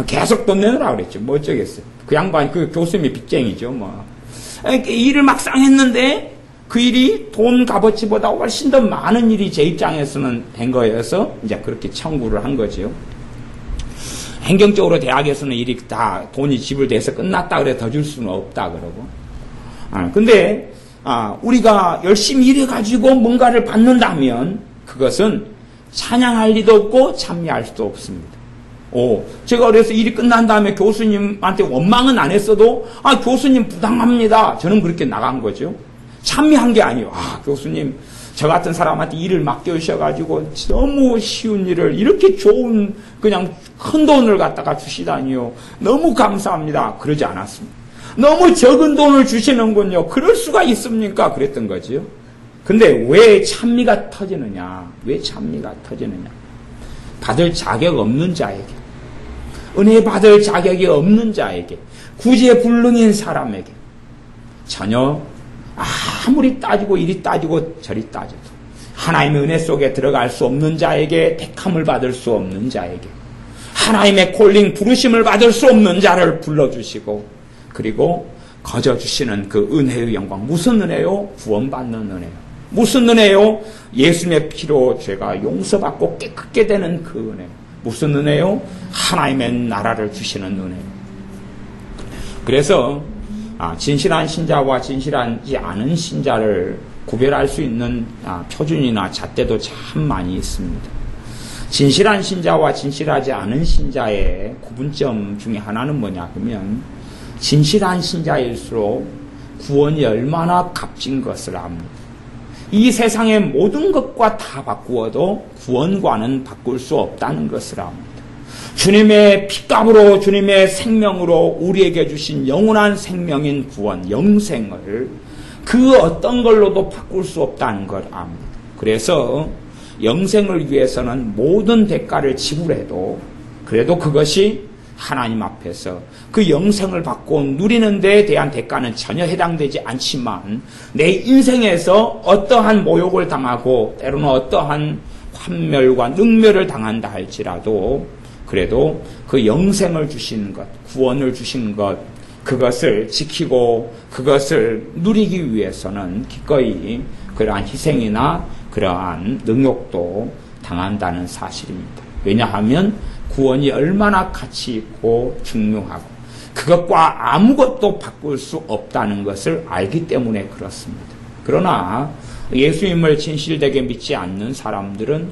계속 돈 내놓으라 그랬죠. 뭐 어쩌겠어요. 그 양반, 그 교수님이 빚쟁이죠. 뭐. 일을 막상 했는데 그 일이 돈 값어치보다 훨씬 더 많은 일이 제 입장에서는 된 거여서 이제 그렇게 청구를 한 거죠. 행정적으로 대학에서는 일이 다 돈이 지불돼서 끝났다 그래 더 줄 수는 없다 그러고. 근데 우리가 열심히 일해가지고 뭔가를 받는다면 그것은 찬양할 리도 없고 찬미할 수도 없습니다. 제가 그래서 일이 끝난 다음에 교수님한테 원망은 안 했어도 교수님 부당합니다. 저는 그렇게 나간 거죠. 찬미한 게 아니에요. 교수님 저 같은 사람한테 일을 맡겨주셔가지고 너무 쉬운 일을 이렇게 좋은 그냥 큰 돈을 갖다가 주시다니요. 너무 감사합니다. 그러지 않았습니다. 너무 적은 돈을 주시는군요. 그럴 수가 있습니까? 그랬던 거지요. 근데 왜 찬미가 터지느냐? 왜 찬미가 터지느냐? 받을 자격 없는 자에게, 은혜 받을 자격이 없는 자에게, 구제불능인 사람에게 전혀 아무리 따지고 이리 따지고 저리 따져도 하나님의 은혜 속에 들어갈 수 없는 자에게, 택함을 받을 수 없는 자에게, 하나님의 콜링 부르심을 받을 수 없는 자를 불러주시고 그리고 거저주시는 그 은혜의 영광. 무슨 은혜요? 구원받는 은혜요. 무슨 은혜요? 예수님의 피로 죄가 용서받고 깨끗게 되는 그 은혜. 무슨 은혜요? 하나님의 나라를 주시는 은혜요. 그래서 진실한 신자와 진실하지 않은 신자를 구별할 수 있는 표준이나 잣대도 참 많이 있습니다. 진실한 신자와 진실하지 않은 신자의 구분점 중에 하나는 뭐냐 그러면 진실한 신자일수록 구원이 얼마나 값진 것을 압니다. 이 세상의 모든 것과 다 바꾸어도 구원과는 바꿀 수 없다는 것을 압니다. 주님의 핏값으로 주님의 생명으로 우리에게 주신 영원한 생명인 구원, 영생을 그 어떤 걸로도 바꿀 수 없다는 걸 압니다. 그래서 영생을 위해서는 모든 대가를 지불해도 그래도 그것이 하나님 앞에서 그 영생을 받고 누리는 데에 대한 대가는 전혀 해당되지 않지만 내 인생에서 어떠한 모욕을 당하고 때로는 어떠한 환멸과 능멸을 당한다 할지라도 그래도 그 영생을 주신 것, 구원을 주신 것, 그것을 지키고 그것을 누리기 위해서는 기꺼이 그러한 희생이나 그러한 능욕도 당한다는 사실입니다. 왜냐하면 구원이 얼마나 가치 있고 중요하고 그것과 아무것도 바꿀 수 없다는 것을 알기 때문에 그렇습니다. 그러나 예수님을 진실되게 믿지 않는 사람들은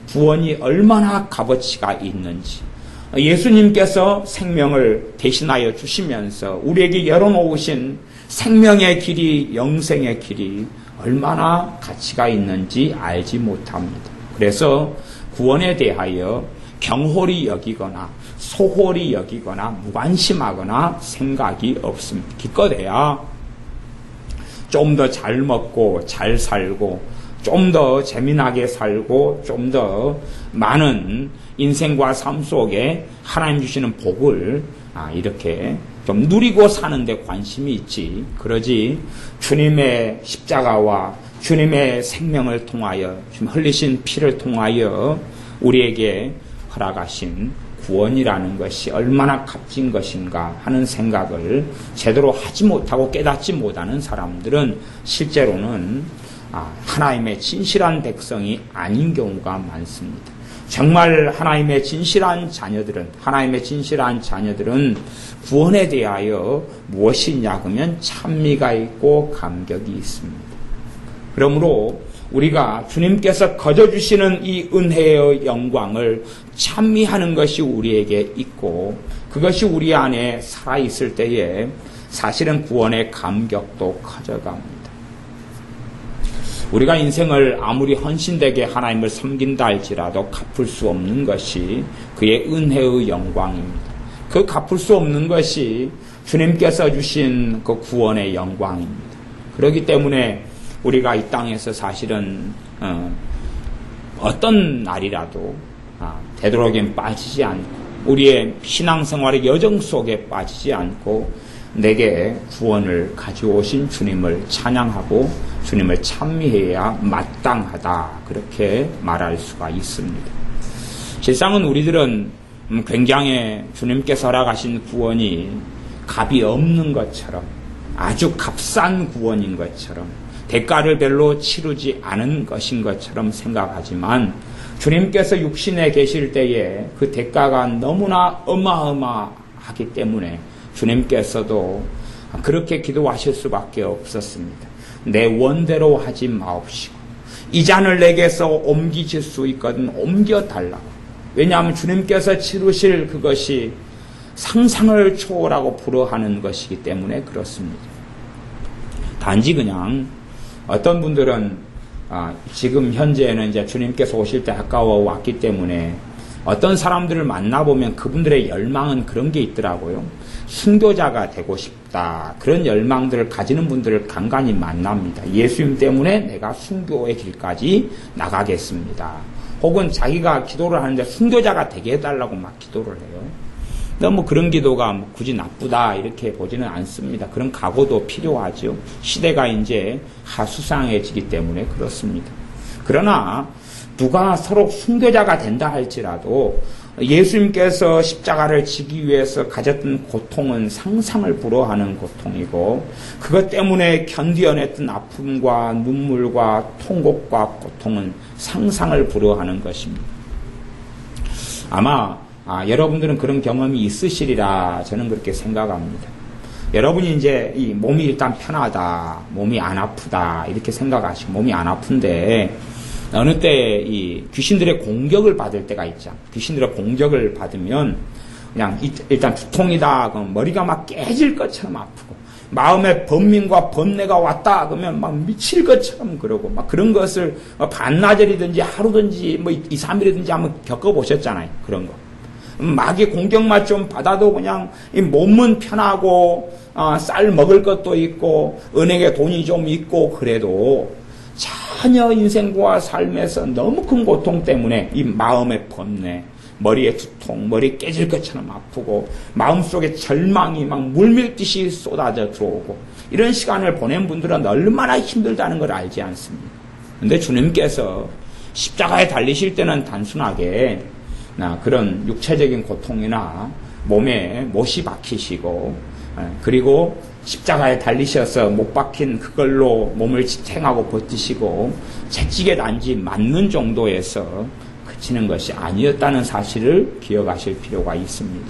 구원이 얼마나 값어치가 있는지, 예수님께서 생명을 대신하여 주시면서 우리에게 열어놓으신 생명의 길이, 영생의 길이 얼마나 가치가 있는지 알지 못합니다. 그래서 구원에 대하여 경홀히 여기거나 소홀히 여기거나 무관심하거나 생각이 없습니다. 기껏해야 좀 더 잘 먹고 잘 살고 좀 더 재미나게 살고 좀 더 많은 인생과 삶 속에 하나님 주시는 복을 이렇게 좀 누리고 사는데 관심이 있지. 그러지 주님의 십자가와 주님의 생명을 통하여 주님 흘리신 피를 통하여 우리에게 허락하신 구원이라는 것이 얼마나 값진 것인가 하는 생각을 제대로 하지 못하고 깨닫지 못하는 사람들은 실제로는 하나님의 진실한 백성이 아닌 경우가 많습니다. 정말 하나님의 진실한 자녀들은 구원에 대하여 무엇이 있냐 하면 찬미가 있고 감격이 있습니다. 그러므로 우리가 주님께서 거저주시는 이 은혜의 영광을 찬미하는 것이 우리에게 있고 그것이 우리 안에 살아있을 때에 사실은 구원의 감격도 커져갑니다. 우리가 인생을 아무리 헌신되게 하나님을 섬긴다 할지라도 갚을 수 없는 것이 그의 은혜의 영광입니다. 그 갚을 수 없는 것이 주님께서 주신 그 구원의 영광입니다. 그렇기 때문에 우리가 이 땅에서 사실은 어떤 날이라도 되도록이면 빠지지 않고 우리의 신앙생활의 여정 속에 빠지지 않고 내게 구원을 가져오신 주님을 찬양하고 주님을 찬미해야 마땅하다 그렇게 말할 수가 있습니다. 실상은 우리들은 굉장히 주님께서 허락하신 구원이 값이 없는 것처럼 아주 값싼 구원인 것처럼 대가를 별로 치르지 않은 것인 것처럼 생각하지만 주님께서 육신에 계실 때에 그 대가가 너무나 어마어마하기 때문에 주님께서도 그렇게 기도하실 수밖에 없었습니다. 내 원대로 하지 마옵시고 이 잔을 내게서 옮기실 수 있거든 옮겨달라고. 왜냐하면 주님께서 치르실 그것이 상상을 초월하고 불허하는 것이기 때문에 그렇습니다. 단지 그냥 어떤 분들은 지금 현재는 이제 주님께서 오실 때 가까워 왔기 때문에 어떤 사람들을 만나보면 그분들의 열망은 그런 게 있더라고요. 순교자가 되고 싶다. 그런 열망들을 가지는 분들을 간간히 만납니다. 예수님 때문에 내가 순교의 길까지 나가겠습니다. 혹은 자기가 기도를 하는데 순교자가 되게 해달라고 막 기도를 해요. 너무 그런 기도가 굳이 나쁘다 이렇게 보지는 않습니다. 그런 각오도 필요하죠. 시대가 이제 하수상해지기 때문에 그렇습니다. 그러나 누가 서로 순교자가 된다 할지라도 예수님께서 십자가를 지기 위해서 가졌던 고통은 상상을 불허하는 고통이고 그것 때문에 견디어냈던 아픔과 눈물과 통곡과 고통은 상상을 불허하는 것입니다. 아마 여러분들은 그런 경험이 있으시리라 저는 그렇게 생각합니다. 여러분이 이제 이 몸이 일단 편하다, 몸이 안 아프다 이렇게 생각하시고 몸이 안 아픈데 어느 때 이 귀신들의 공격을 받을 때가 있죠. 귀신들의 공격을 받으면 그냥 일단 두통이다 그러면 머리가 막 깨질 것처럼 아프고 마음에 번민과 번뇌가 왔다 그러면 막 미칠 것처럼 그러고 막 그런 것을 반나절이든지 하루든지 뭐 2, 3일이든지 한번 겪어보셨잖아요. 그런 거. 마귀 공격만 좀 받아도 그냥 이 몸은 편하고 쌀 먹을 것도 있고 은행에 돈이 좀 있고 그래도 전혀 인생과 삶에서 너무 큰 고통 때문에 이 마음의 번뇌, 머리에 두통, 머리 깨질 것처럼 아프고 마음속에 절망이 막 물밀듯이 쏟아져 들어오고 이런 시간을 보낸 분들은 얼마나 힘들다는 걸 알지 않습니다. 그런데 주님께서 십자가에 달리실 때는 단순하게 그런 육체적인 고통이나 몸에 못이 박히시고 그리고 십자가에 달리셔서 못 박힌 그걸로 몸을 지탱하고 버티시고 채찍에 단지 맞는 정도에서 그치는 것이 아니었다는 사실을 기억하실 필요가 있습니다.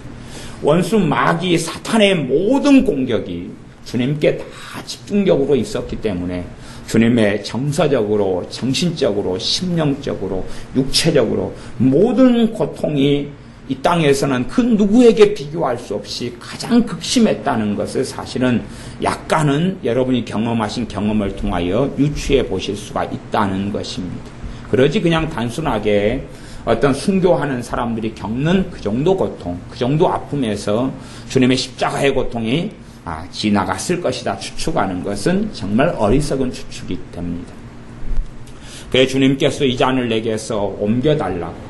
원수 마귀 사탄의 모든 공격이 주님께 다 집중적으로 있었기 때문에 주님의 정서적으로, 정신적으로, 심령적으로, 육체적으로 모든 고통이 이 땅에서는 그 누구에게 비교할 수 없이 가장 극심했다는 것을 사실은 약간은 여러분이 경험하신 경험을 통하여 유추해 보실 수가 있다는 것입니다. 그러지 그냥 단순하게 어떤 순교하는 사람들이 겪는 그 정도 고통, 그 정도 아픔에서 주님의 십자가의 고통이 지나갔을 것이다 추측하는 것은 정말 어리석은 추측이 됩니다. 그래서 주님께서 이 잔을 내게서 옮겨달라고.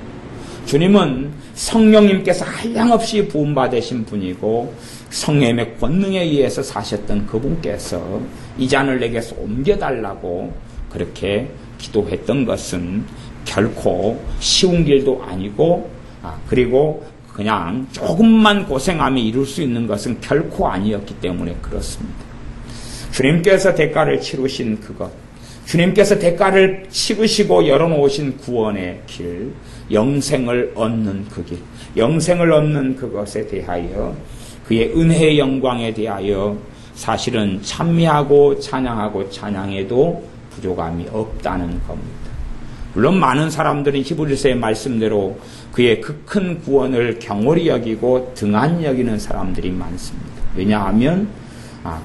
주님은 성령님께서 한량없이 부음받으신 분이고 성령의 권능에 의해서 사셨던 그분께서 이 잔을 내게서 옮겨달라고 그렇게 기도했던 것은 결코 쉬운 길도 아니고 그리고 그냥 조금만 고생하면 이룰 수 있는 것은 결코 아니었기 때문에 그렇습니다. 주님께서 대가를 치르신 그것, 주님께서 대가를 치르시고 열어놓으신 구원의 길, 영생을 얻는 그 길, 영생을 얻는 그것에 대하여 그의 은혜의 영광에 대하여 사실은 찬미하고 찬양하고 찬양해도 부족함이 없다는 겁니다. 물론 많은 사람들은 히브리서의 말씀대로 그의 그 큰 구원을 경홀히 여기고 등한히 여기는 사람들이 많습니다. 왜냐하면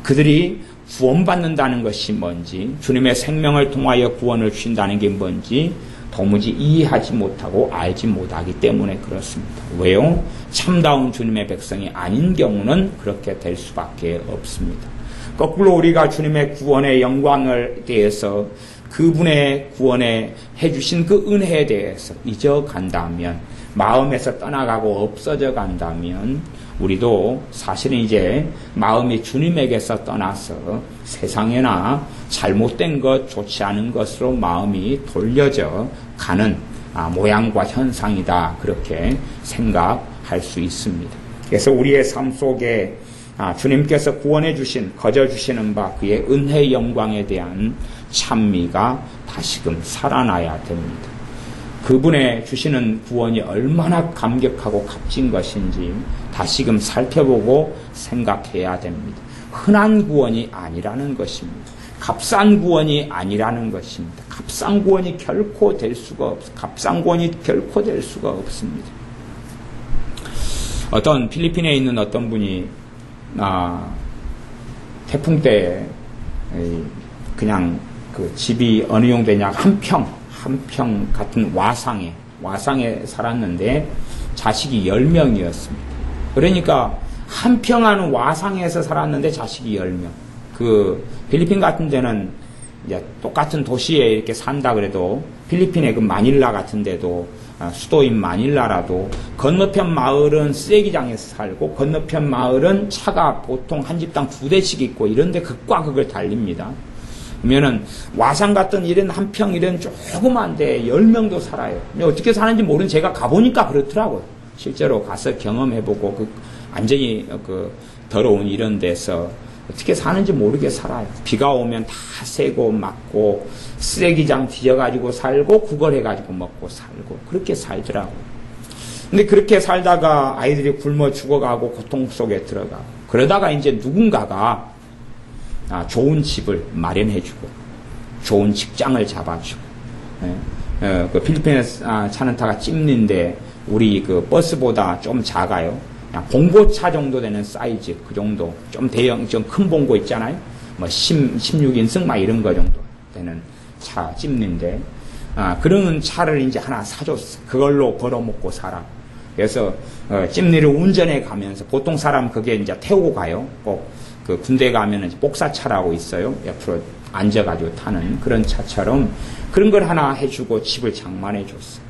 그들이 구원받는다는 것이 뭔지, 주님의 생명을 통하여 구원을 주신다는 게 뭔지 도무지 이해하지 못하고 알지 못하기 때문에 그렇습니다. 왜요? 참다운 주님의 백성이 아닌 경우는 그렇게 될 수밖에 없습니다. 거꾸로 우리가 주님의 구원의 영광을 대해서 그분의 구원에 해주신 그 은혜에 대해서 잊어간다면, 마음에서 떠나가고 없어져 간다면 우리도 사실은 이제 마음이 주님에게서 떠나서 세상에나 잘못된 것, 좋지 않은 것으로 마음이 돌려져 가는 모양과 현상이다, 그렇게 생각할 수 있습니다. 그래서 우리의 삶 속에 주님께서 구원해 주신, 거저 주시는 바 그의 은혜의 영광에 대한 찬미가 다시금 살아나야 됩니다. 그분의 주시는 구원이 얼마나 감격하고 값진 것인지 다시금 살펴보고 생각해야 됩니다. 흔한 구원이 아니라는 것입니다. 값싼 구원이 아니라는 것입니다. 값싼 구원이 결코 될 수가 없습니다. 어떤 필리핀에 있는 어떤 분이 태풍 때 그냥 그 집이 어느 정도 되냐, 한 평 같은 와상에 살았는데 자식이 10명이었습니다. 그러니까 한 평 하는 와상에서 살았는데 자식이 10명. 그 필리핀 같은 데는 이제 똑같은 도시에 이렇게 산다 그래도 필리핀의 그 마닐라 같은 데도 수도인 마닐라라도 건너편 마을은 쓰레기장에서 살고 건너편 마을은 차가 보통 한 집당 2대씩 있고 이런데 극과 극을 달립니다. 그러면은 와상 같은 이런 한 평 이런 조그만데 10명도 살아요. 어떻게 사는지 모르는 제가 가보니까 그렇더라고요. 실제로 가서 경험해보고 그 완전히 그 더러운 이런 데서 어떻게 사는지 모르게 살아요. 비가 오면 다 새고 맞고 쓰레기장 뒤져가지고 살고 구걸해가지고 먹고 살고 그렇게 살더라고요. 근데 그렇게 살다가 아이들이 굶어 죽어가고 고통 속에 들어가고 그러다가 이제 누군가가 좋은 집을 마련해주고 좋은 직장을 잡아주고 그 필리핀에서 차는 타가 찜는데 우리 그 버스보다 좀 작아요. 봉고차 정도 되는 사이즈 그 정도 좀 대형 좀 큰 봉고 있잖아요. 뭐 16인승 막 이런 거 정도 되는 차 찜는데 그런 차를 이제 하나 사줬어. 그걸로 벌어먹고 살아. 그래서 찜니를 운전해 가면서 보통 사람 그게 이제 태우고 가요. 꼭 그 군대 가면은 복사차라고 있어요. 옆으로 앉아가지고 타는 그런 차처럼 그런 걸 하나 해주고 집을 장만해 줬어.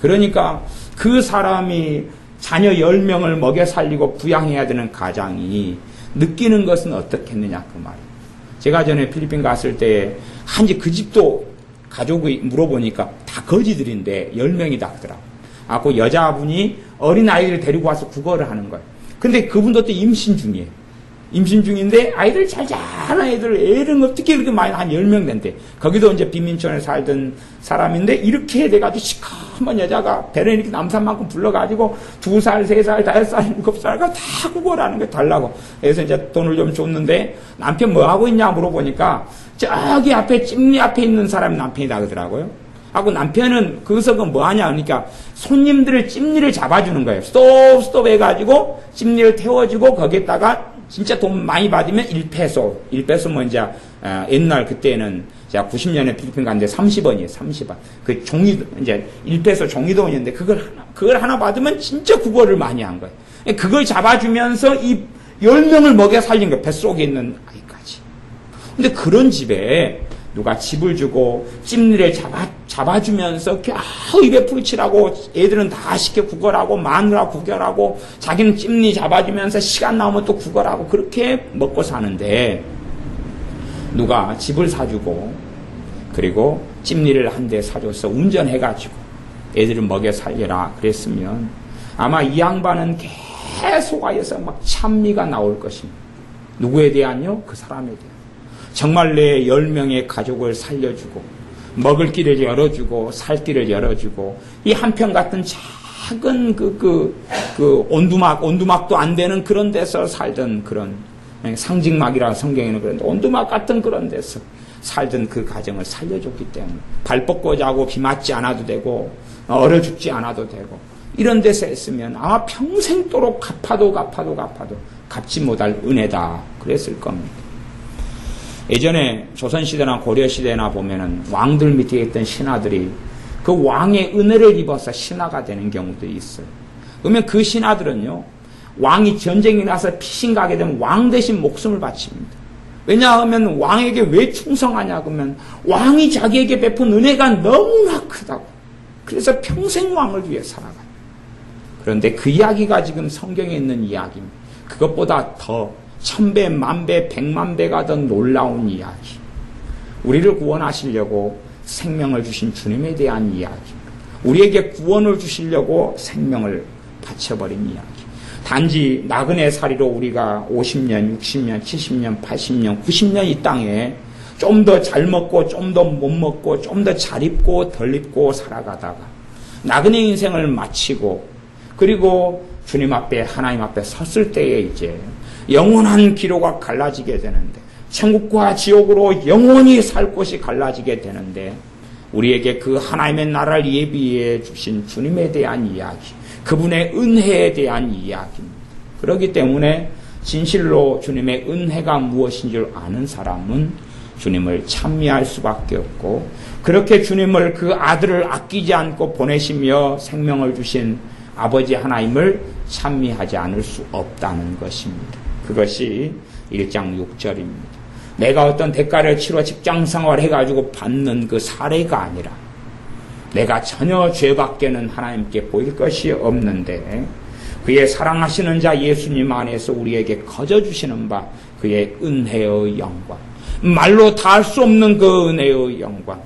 그러니까 그 사람이 자녀 10명을 먹여 살리고 부양해야 되는 가장이 느끼는 것은 어떻겠느냐 그 말이에요. 제가 전에 필리핀 갔을 때 한지 그 집도 가족이 물어보니까 다 거지들인데 10명이다 하더라고요. 그 여자분이 어린아이를 데리고 와서 국어를 하는 거예요. 근데 그분도 또 임신 중이에요. 임신 중인데 아이들 잘 자란 애들은 어떻게 이렇게 많이 한 10명 된대. 거기도 이제 빈민촌에 살던 사람인데 이렇게 돼가지고 시커먼 여자가 배를 이렇게 남산만큼 불러가지고 2살, 3살, 5살, 7살가 다 구걸하는 거 달라고. 그래서 이제 돈을 좀 줬는데 남편 뭐 하고 있냐 물어보니까 저기 앞에 찜리 앞에 있는 사람이 남편이다 그러더라고요. 하고 남편은 거기서 뭐 하냐 그러니까 손님들을 찜리를 잡아주는 거예요. 스톱 해가지고 찜리를 태워주고 거기에다가 진짜 돈 많이 받으면 1페소. 1페소 뭐 이제 옛날 그때는 제가 90년에 필리핀 갔는데 30원이에요. 30원. 그 종이 이제 1페소 종이돈이었는데 그걸 하나 받으면 진짜 구걸을 많이 한 거예요. 그걸 잡아주면서 이 10명을 먹여 살린 거예요. 뱃속에 있는 아이까지. 근데 그런 집에 누가 집을 주고 찜리를 잡아주면서 겨우 입에 풀칠하고 애들은 다 시켜 구걸하고 마누라 구걸하고 자기는 찜리 잡아주면서 시간 나오면 또 구걸하고 그렇게 먹고 사는데 누가 집을 사주고 그리고 찜리를 한 대 사줘서 운전해가지고 애들을 먹여 살려라 그랬으면 아마 이 양반은 계속하여서 막 찬미가 나올 것입니다. 누구에 대한요? 그 사람에 대한. 정말 내 10명의 가족을 살려주고 먹을 길을 열어주고 살 길을 열어주고 이 한편 같은 작은 온두막도 안 되는 그런 데서 살던 그런 상징막이라는 성경에는 그런데 온두막 같은 그런 데서 살던 그 가정을 살려줬기 때문에 발 뻗고 자고 비 맞지 않아도 되고 얼어 죽지 않아도 되고 이런 데서 했으면 아마 평생도록 갚아도 갚지 못할 은혜다 그랬을 겁니다. 예전에 조선시대나 고려시대나 보면은 왕들 밑에 있던 신하들이 그 왕의 은혜를 입어서 신하가 되는 경우들이 있어요. 그러면 그 신하들은요, 왕이 전쟁이 나서 피신 가게 되면 왕 대신 목숨을 바칩니다. 왜냐하면 왕에게 왜 충성하냐 그러면 왕이 자기에게 베푼 은혜가 너무나 크다고. 그래서 평생 왕을 위해 살아가요. 그런데 그 이야기가 지금 성경에 있는 이야기입니다. 그것보다 더 1000배, 10,000배, 100,000배가 더 놀라운 이야기. 우리를 구원하시려고 생명을 주신 주님에 대한 이야기. 우리에게 구원을 주시려고 생명을 바쳐버린 이야기. 단지 나그네 살이로 우리가 50년, 60년, 70년, 80년, 90년 이 땅에 좀 더 잘 먹고 좀 더 못 먹고 좀 더 잘 입고 덜 입고 살아가다가 나그네 인생을 마치고 그리고 주님 앞에 하나님 앞에 섰을 때에 이제 영원한 기로가 갈라지게 되는데 천국과 지옥으로 영원히 살 곳이 갈라지게 되는데 우리에게 그 하나님의 나라를 예비해 주신 주님에 대한 이야기, 그분의 은혜에 대한 이야기입니다. 그렇기 때문에 진실로 주님의 은혜가 무엇인 줄 아는 사람은 주님을 찬미할 수밖에 없고 그렇게 주님을 그 아들을 아끼지 않고 보내시며 생명을 주신 아버지 하나님을 찬미하지 않을 수 없다는 것입니다. 그것이 1장 6절입니다. 내가 어떤 대가를 치러 직장생활 해가지고 받는 그 사례가 아니라 내가 전혀 죄밖에는 하나님께 보일 것이 없는데 그의 사랑하시는 자 예수님 안에서 우리에게 거저주시는 바 그의 은혜의 영광, 말로 다 할 수 없는 그 은혜의 영광.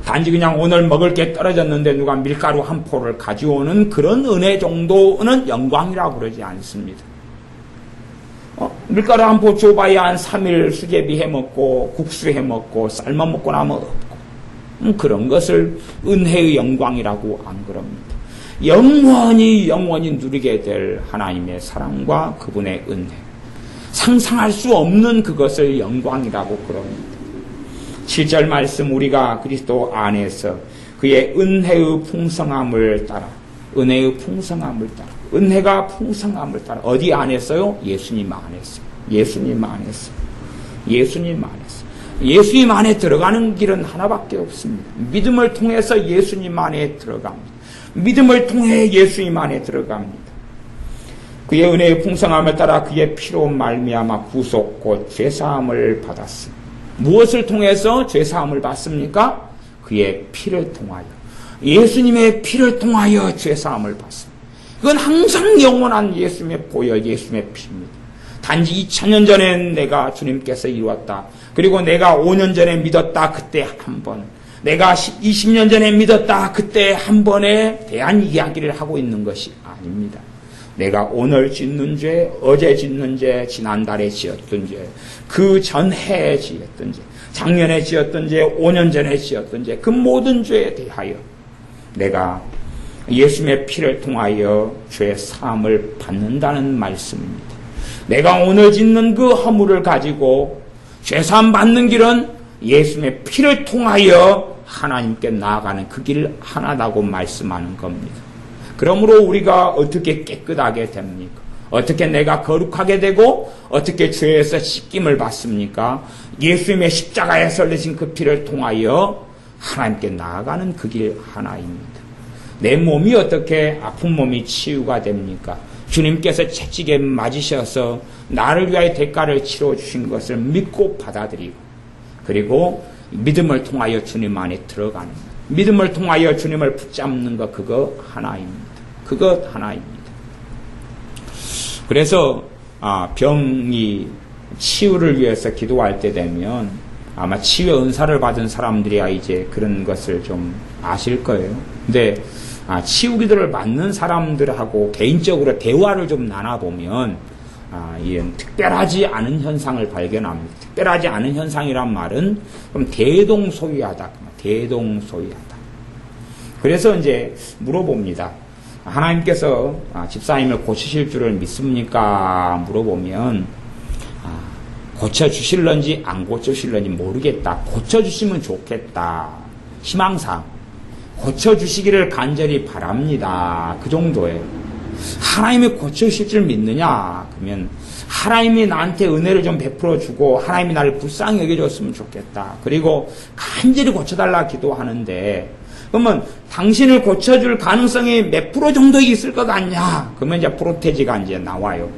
단지 그냥 오늘 먹을 게 떨어졌는데 누가 밀가루 한 포를 가져오는 그런 은혜 정도는 영광이라고 그러지 않습니다. 밀가루 한 포 줘봐야 한 3일 수제비 해먹고 국수 해먹고 삶아 먹고 나면 없고 그런 것을 은혜의 영광이라고 안 그럽니다. 영원히 누리게 될 하나님의 사랑과 그분의 은혜, 상상할 수 없는 그것을 영광이라고 그럽니다. 7절 말씀 우리가 그리스도 안에서 그의 은혜의 풍성함을 따라 은혜가 풍성함을 따라 어디 안에서요? 예수님 안에서. 예수님 안에 들어가는 길은 하나밖에 없습니다. 믿음을 통해서 예수님 안에 들어갑니다. 믿음을 통해 예수님 안에 들어갑니다. 그의 은혜의 풍성함을 따라 그의 피로 말미암아 구속 곧 죄사함을 받았습니다. 무엇을 통해서 죄사함을 받습니까? 그의 피를 통하여. 예수님의 피를 통하여 죄사함을 받습니다. 그건 항상 영원한 예수님의 보혈, 예수님의 피입니다. 단지 2000년 전에 내가 주님께서 이루었다. 그리고 내가 5년 전에 믿었다. 그때 한 번. 내가 20년 전에 믿었다. 그때 한 번에 대한 이야기를 하고 있는 것이 아닙니다. 내가 오늘 짓는 죄, 어제 짓는 죄, 지난달에 지었던 죄, 그 전해에 지었던 죄, 작년에 지었던 죄, 5년 전에 지었던 죄, 그 모든 죄에 대하여 내가 예수님의 피를 통하여 죄 사함을 받는다는 말씀입니다. 내가 오늘 짓는 그 허물을 가지고 죄 사함 받는 길은 예수님의 피를 통하여 하나님께 나아가는 그 길 하나다고 말씀하는 겁니다. 그러므로 우리가 어떻게 깨끗하게 됩니까? 어떻게 내가 거룩하게 되고 어떻게 죄에서 씻김을 받습니까? 예수님의 십자가에 흘리신 그 피를 통하여 하나님께 나아가는 그 길 하나입니다. 내 몸이 어떻게 아픈 몸이 치유가 됩니까? 주님께서 채찍에 맞으셔서 나를 위하여 대가를 치러주신 것을 믿고 받아들이고 그리고 믿음을 통하여 주님 안에 들어가는 것, 믿음을 통하여 주님을 붙잡는 것, 그거 하나입니다. 그것 하나입니다. 그래서 병이 치유를 위해서 기도할 때 되면 아마 치유 은사를 받은 사람들이야 이제 그런 것을 좀 아실 거예요. 근데 치유 기도를 받는 사람들하고 개인적으로 대화를 좀 나눠보면 이런 특별하지 않은 현상을 발견합니다. 특별하지 않은 현상이란 말은 좀 대동소이하다. 대동소이하다. 그래서 이제 물어봅니다. 하나님께서 집사님을 고치실 줄을 믿습니까? 물어보면 고쳐주실런지 안 고쳐주실런지 모르겠다. 고쳐주시면 좋겠다. 희망상 고쳐주시기를 간절히 바랍니다. 그 정도예요. 하나님이 고쳐주실 줄 믿느냐? 그러면 하나님이 나한테 은혜를 좀 베풀어주고 하나님이 나를 불쌍히 여겨줬으면 좋겠다. 그리고 간절히 고쳐달라 기도하는데 그러면 당신을 고쳐줄 가능성이 몇 프로 정도 있을 것 같냐? 그러면 이제 프로테지가 이제 나와요.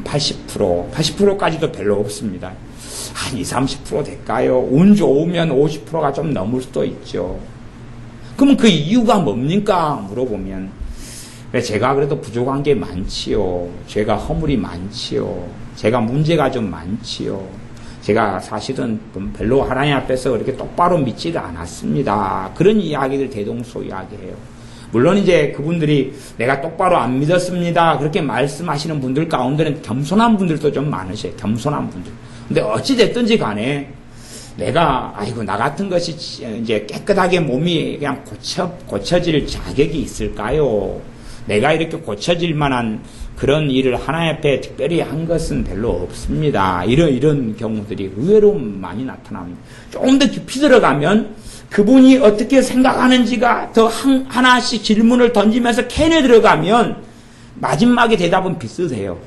80%까지도 별로 없습니다. 한 20, 30% 될까요? 운 좋으면 50%가 좀 넘을 수도 있죠. 그럼 그 이유가 뭡니까? 물어보면 제가 그래도 부족한 게 많지요. 제가 허물이 많지요. 제가 문제가 좀 많지요. 제가 사실은 별로 하나님 앞에서 그렇게 똑바로 믿지를 않았습니다. 그런 이야기들 대동소이하게 해요. 물론 이제 그분들이 내가 똑바로 안 믿었습니다. 그렇게 말씀하시는 분들 가운데는 겸손한 분들도 좀 많으세요. 겸손한 분들. 근데 어찌됐든지 간에 내가, 나 같은 것이 이제 깨끗하게 몸이 그냥 고쳐질 자격이 있을까요? 내가 이렇게 고쳐질 만한 그런 일을 하나님 앞에 특별히 한 것은 별로 없습니다. 이런 경우들이 의외로 많이 나타납니다. 조금 더 깊이 들어가면 그분이 어떻게 생각하는지가 더 하나씩 질문을 던지면서 캔에 들어가면 마지막에 대답은 비슷해요.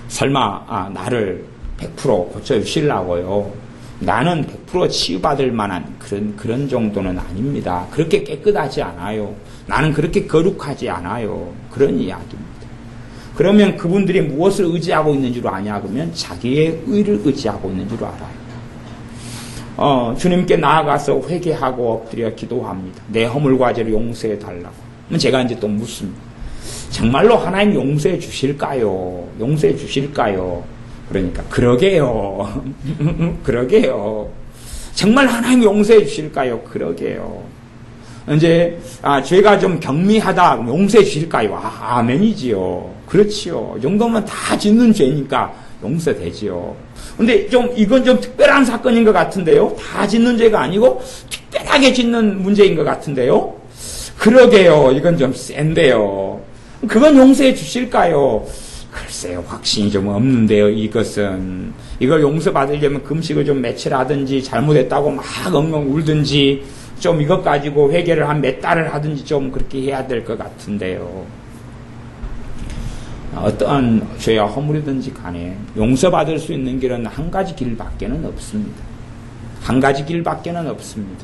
설마 나를 100% 고쳐주시려고요. 나는 100% 치유받을 만한 그런 정도는 아닙니다. 그렇게 깨끗하지 않아요. 나는 그렇게 거룩하지 않아요. 그런 이야기입니다. 그러면 그분들이 무엇을 의지하고 있는 줄 아냐? 그러면 자기의 의를 의지하고 있는 줄 알아요. 주님께 나아가서 회개하고 엎드려 기도합니다. 내 허물과 죄를 용서해 달라고. 그럼 제가 이제 또 묻습니다. 정말로 하나님 용서해 주실까요? 용서해 주실까요? 그러니까 그러게요. 그러게요. 정말 하나님 용서해 주실까요? 그러게요. 이제 죄가 좀 경미하다 용서해 주실까요? 아멘이지요. 그렇지요. 이 정도면 다 짓는 죄니까 용서되지요. 근데 이건 좀 특별한 사건인 것 같은데요. 다 짓는 죄가 아니고 특별하게 짓는 문제인 것 같은데요. 그러게요. 이건 좀 센데요. 그건 용서해 주실까요? 글쎄요, 확신이 좀 없는데요, 이것은. 이걸 용서받으려면 금식을 좀 며칠 하든지, 잘못했다고 막 엉엉 울든지, 좀 이것 가지고 회개를 한 몇 달을 하든지 좀 그렇게 해야 될 것 같은데요. 어떠한 죄와 허물이든지 간에 용서받을 수 있는 길은 한 가지 길밖에는 없습니다. 한 가지 길밖에는 없습니다.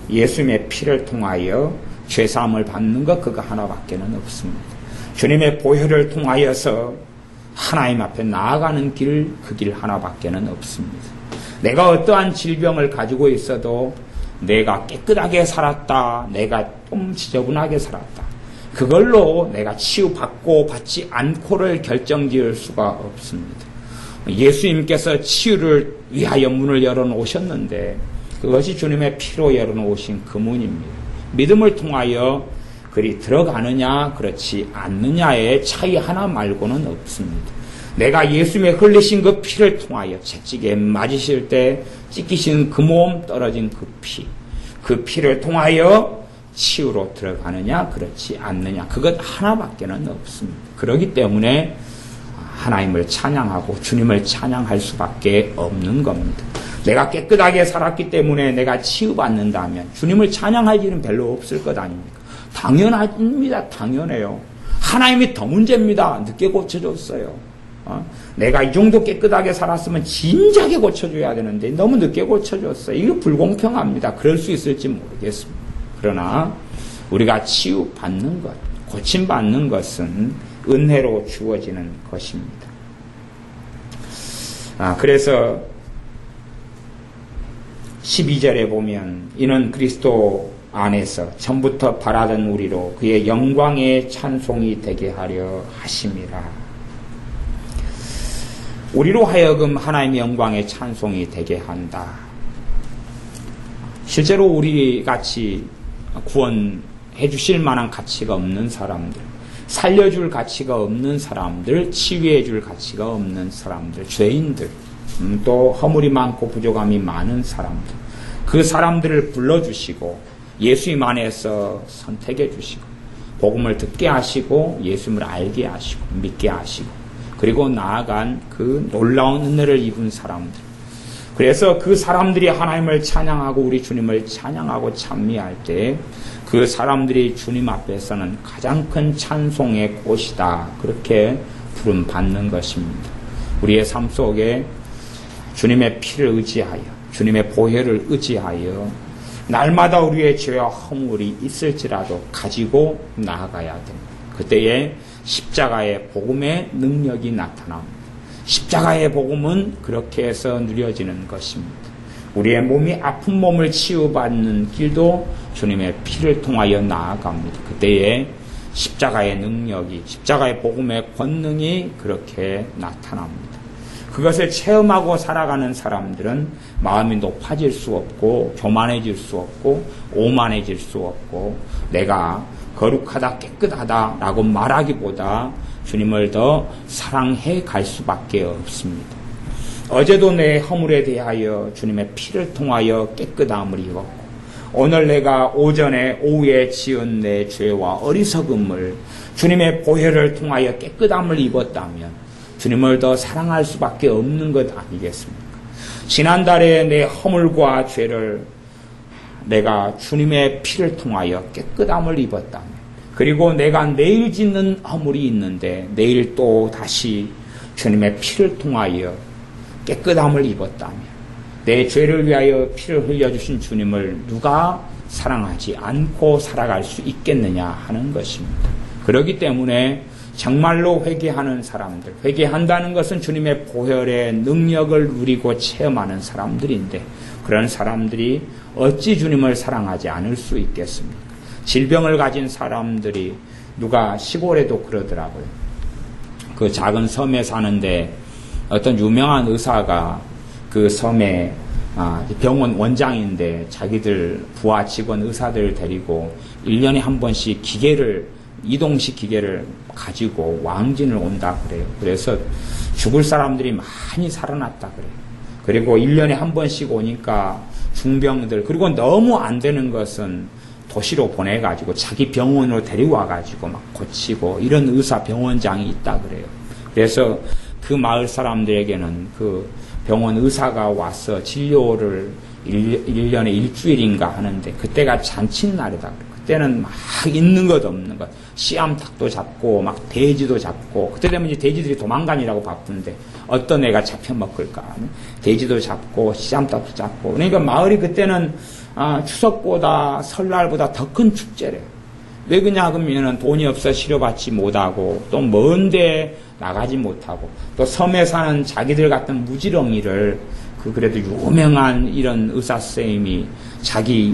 예수님의 피를 통하여 죄사함을 받는 것 그거 하나밖에는 없습니다. 주님의 보혈을 통하여서 하나님 앞에 나아가는 길, 그 길 하나밖에는 없습니다. 내가 어떠한 질병을 가지고 있어도 내가 깨끗하게 살았다, 내가 좀 지저분하게 살았다, 그걸로 내가 치유받고 받지 않고를 결정지을 수가 없습니다. 예수님께서 치유를 위하여 문을 열어놓으셨는데 그것이 주님의 피로 열어놓으신 그 문입니다. 믿음을 통하여 그리 들어가느냐 그렇지 않느냐의 차이 하나 말고는 없습니다. 내가 예수님의 흘리신 그 피를 통하여 채찍에 맞으실 때 찢기신 그 몸 떨어진 그 피를 통하여 치유로 들어가느냐 그렇지 않느냐 그것 하나밖에는 없습니다. 그렇기 때문에 하나님을 찬양하고 주님을 찬양할 수밖에 없는 겁니다. 내가 깨끗하게 살았기 때문에 내가 치유받는다면 주님을 찬양할 일은 별로 없을 것 아닙니까? 당연합니다. 당연해요. 하나님이 더 문제입니다. 늦게 고쳐줬어요. 내가 이 정도 깨끗하게 살았으면 진작에 고쳐줘야 되는데 너무 늦게 고쳐줬어요. 이거 불공평합니다. 그럴 수 있을지 모르겠습니다. 그러나 우리가 치유받는 것, 고침받는 것은 은혜로 주어지는 것입니다. 그래서 12절에 보면 이는 그리스도 안에서 처음부터 바라던 우리로 그의 영광의 찬송이 되게 하려 하심이라. 우리로 하여금 하나님의 영광의 찬송이 되게 한다. 실제로 우리 같이 구원해 주실 만한 가치가 없는 사람들, 살려줄 가치가 없는 사람들, 치유해 줄 가치가 없는 사람들, 죄인들, 또 허물이 많고 부족함이 많은 사람들, 그 사람들을 불러주시고 예수님 안에서 선택해 주시고 복음을 듣게 하시고 예수님을 알게 하시고 믿게 하시고 그리고 나아간 그 놀라운 은혜를 입은 사람들, 그래서 그 사람들이 하나님을 찬양하고 우리 주님을 찬양하고 찬미할 때 그 사람들이 주님 앞에서는 가장 큰 찬송의 꽃이다, 그렇게 부름받는 것입니다. 우리의 삶 속에 주님의 피를 의지하여 주님의 보혈을 의지하여 날마다 우리의 죄와 허물이 있을지라도 가지고 나아가야 됩니다. 그때에 십자가의 복음의 능력이 나타납니다. 십자가의 복음은 그렇게 해서 누려지는 것입니다. 우리의 몸이 아픈 몸을 치유받는 길도 주님의 피를 통하여 나아갑니다. 그때에 십자가의 능력이, 십자가의 복음의 권능이 그렇게 나타납니다. 그것을 체험하고 살아가는 사람들은 마음이 높아질 수 없고 교만해질 수 없고 오만해질 수 없고 내가 거룩하다 깨끗하다 라고 말하기보다 주님을 더 사랑해 갈 수밖에 없습니다. 어제도 내 허물에 대하여 주님의 피를 통하여 깨끗함을 입었고 오늘 내가 오후에 지은 내 죄와 어리석음을 주님의 보혈을 통하여 깨끗함을 입었다면 주님을 더 사랑할 수밖에 없는 것 아니겠습니까? 지난달에 내 허물과 죄를 내가 주님의 피를 통하여 깨끗함을 입었다면, 그리고 내가 내일 짓는 허물이 있는데 내일 또 다시 주님의 피를 통하여 깨끗함을 입었다면 내 죄를 위하여 피를 흘려주신 주님을 누가 사랑하지 않고 살아갈 수 있겠느냐 하는 것입니다. 그렇기 때문에 정말로 회개하는 사람들, 회개한다는 것은 주님의 보혈의 능력을 누리고 체험하는 사람들인데 그런 사람들이 어찌 주님을 사랑하지 않을 수 있겠습니까? 질병을 가진 사람들이 누가 시골에도 그러더라고요. 그 작은 섬에 사는데 어떤 유명한 의사가 그 섬에 병원 원장인데 자기들 부하 직원 의사들을 데리고 1년에 한 번씩 이동식 기계를 가지고 왕진을 온다 그래요. 그래서 죽을 사람들이 많이 살아났다 그래요. 그리고 1년에 한 번씩 오니까 중병들, 그리고 너무 안 되는 것은 도시로 보내가지고 자기 병원으로 데려와가지고 막 고치고 이런 의사 병원장이 있다 그래요. 그래서 그 마을 사람들에게는 그 병원 의사가 와서 진료를 1년에 일주일인가 하는데 그때가 잔칫날이다 그래요. 그때는 막 있는 것 없는 것, 씨암탉도 잡고 막 돼지도 잡고, 그때 되면 이제 돼지들이 도망가느라고 바쁜데 어떤 애가 잡혀 먹을까, 돼지도 잡고 씨암탉도 잡고. 그러니까 마을이 그때는 추석보다 설날보다 더 큰 축제래요. 왜 그러냐 그러면은 돈이 없어 치료받지 못하고 또 먼데 나가지 못하고 또 섬에 사는 자기들 같은 무지렁이를 그래도 유명한 이런 의사 선생님이 자기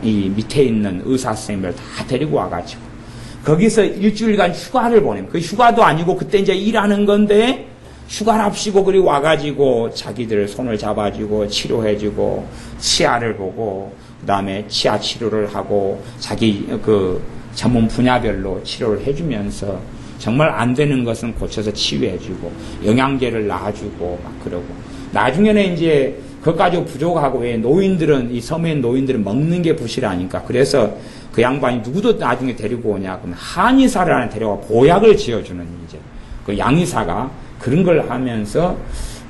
이 밑에 있는 의사 선생님을 다 데리고 와가지고 거기서 일주일간 휴가를 보내면, 그 휴가도 아니고 그때 이제 일하는 건데 휴가랍시고 그리고 와가지고 자기들 손을 잡아주고 치료해주고 치아를 보고 그 다음에 치아 치료를 하고 자기 그 전문 분야별로 치료를 해주면서 정말 안 되는 것은 고쳐서 치유해주고 영양제를 놔주고 막 그러고, 나중에는 이제 그것 가지고 부족하고, 왜 노인들은, 이 섬에 있는 노인들은 먹는 게 부실하니까 그래서 그 양반이 누구도 나중에 데리고 오냐 그러면 한의사를 하나 데려와 보약을 지어주는 이제 그 양의사가 그런 걸 하면서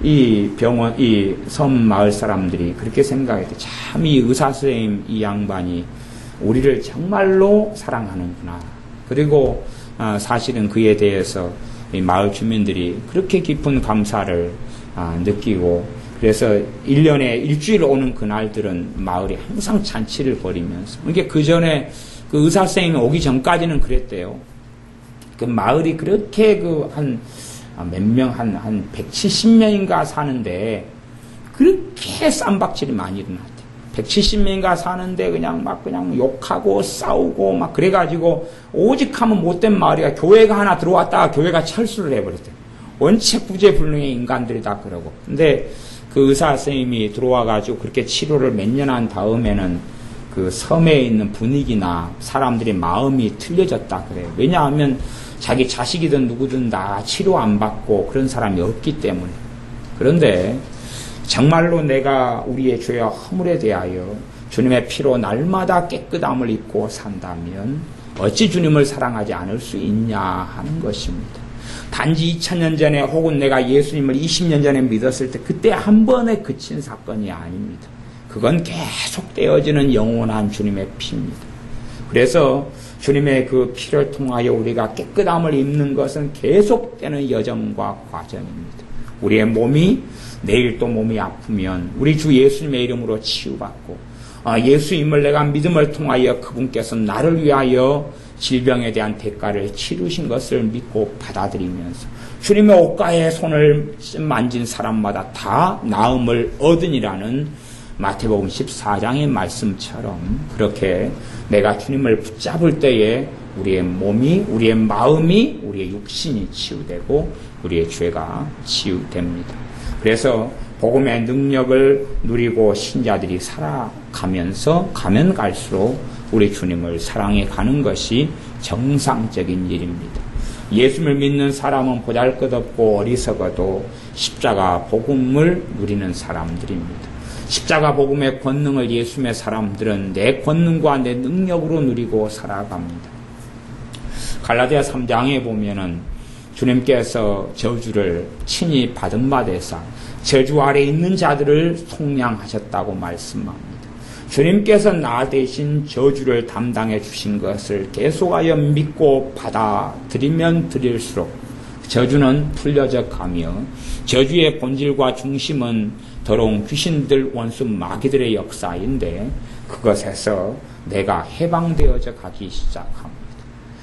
이 병원, 이 섬 마을 사람들이 그렇게 생각했대. 참 이 의사 선생님 이 양반이 우리를 정말로 사랑하는구나. 그리고 사실은 그에 대해서 이 마을 주민들이 그렇게 깊은 감사를 느끼고, 그래서 1년에 일주일 오는 그날들은 마을이 항상 잔치를 벌이면서, 이게 그 전에 그 의사 선생님이 오기 전까지는 그랬대요. 그 마을이 그렇게 몇 명, 한 170명인가 사는데, 그렇게 쌈박질이 많이 일어났대. 170명인가 사는데 그냥 욕하고 싸우고 막 그래가지고, 오직 하면 못된 마을이가 교회가 하나 들어왔다가 교회가 철수를 해버렸대. 원체 구제불능의 인간들이 다 그러고. 근데 그 의사 선생님이 들어와가지고 그렇게 치료를 몇 년 한 다음에는 그 섬에 있는 분위기나 사람들의 마음이 틀려졌다 그래요. 왜냐하면 자기 자식이든 누구든 다 치료 안 받고 그런 사람이 없기 때문에. 그런데 정말로 내가 우리의 죄와 허물에 대하여 주님의 피로 날마다 깨끗함을 입고 산다면 어찌 주님을 사랑하지 않을 수 있냐 하는 것입니다. 단지 2000년 전에 혹은 내가 예수님을 20년 전에 믿었을 때 그때 한 번에 그친 사건이 아닙니다. 그건 계속되어지는 영원한 주님의 피입니다. 그래서 주님의 그 피를 통하여 우리가 깨끗함을 입는 것은 계속되는 여정과 과정입니다. 우리의 몸이 내일 또 몸이 아프면 우리 주 예수님의 이름으로 치유받고, 예수님을 내가 믿음을 통하여 그분께서 나를 위하여 질병에 대한 대가를 치르신 것을 믿고 받아들이면서 주님의 옷가에 손을 만진 사람마다 다 나음을 얻으니라는 마태복음 14장의 말씀처럼, 그렇게 내가 주님을 붙잡을 때에 우리의 몸이, 우리의 마음이, 우리의 육신이 치유되고 우리의 죄가 치유됩니다. 그래서 복음의 능력을 누리고 신자들이 살아가면서 가면 갈수록 우리 주님을 사랑해 가는 것이 정상적인 일입니다. 예수를 믿는 사람은 보잘것없고 어리석어도 십자가 복음을 누리는 사람들입니다. 십자가 복음의 권능을 예수의 사람들은 내 권능과 내 능력으로 누리고 살아갑니다. 갈라디아 3장에 보면은 주님께서 저주를 친히 받은 바 되사 저주 아래 있는 자들을 속량하셨다고 말씀합니다. 주님께서 나 대신 저주를 담당해 주신 것을 계속하여 믿고 받아들이면 드릴수록 저주는 풀려져 가며, 저주의 본질과 중심은 더러운 귀신들, 원수, 마귀들의 역사인데 그것에서 내가 해방되어져 가기 시작합니다.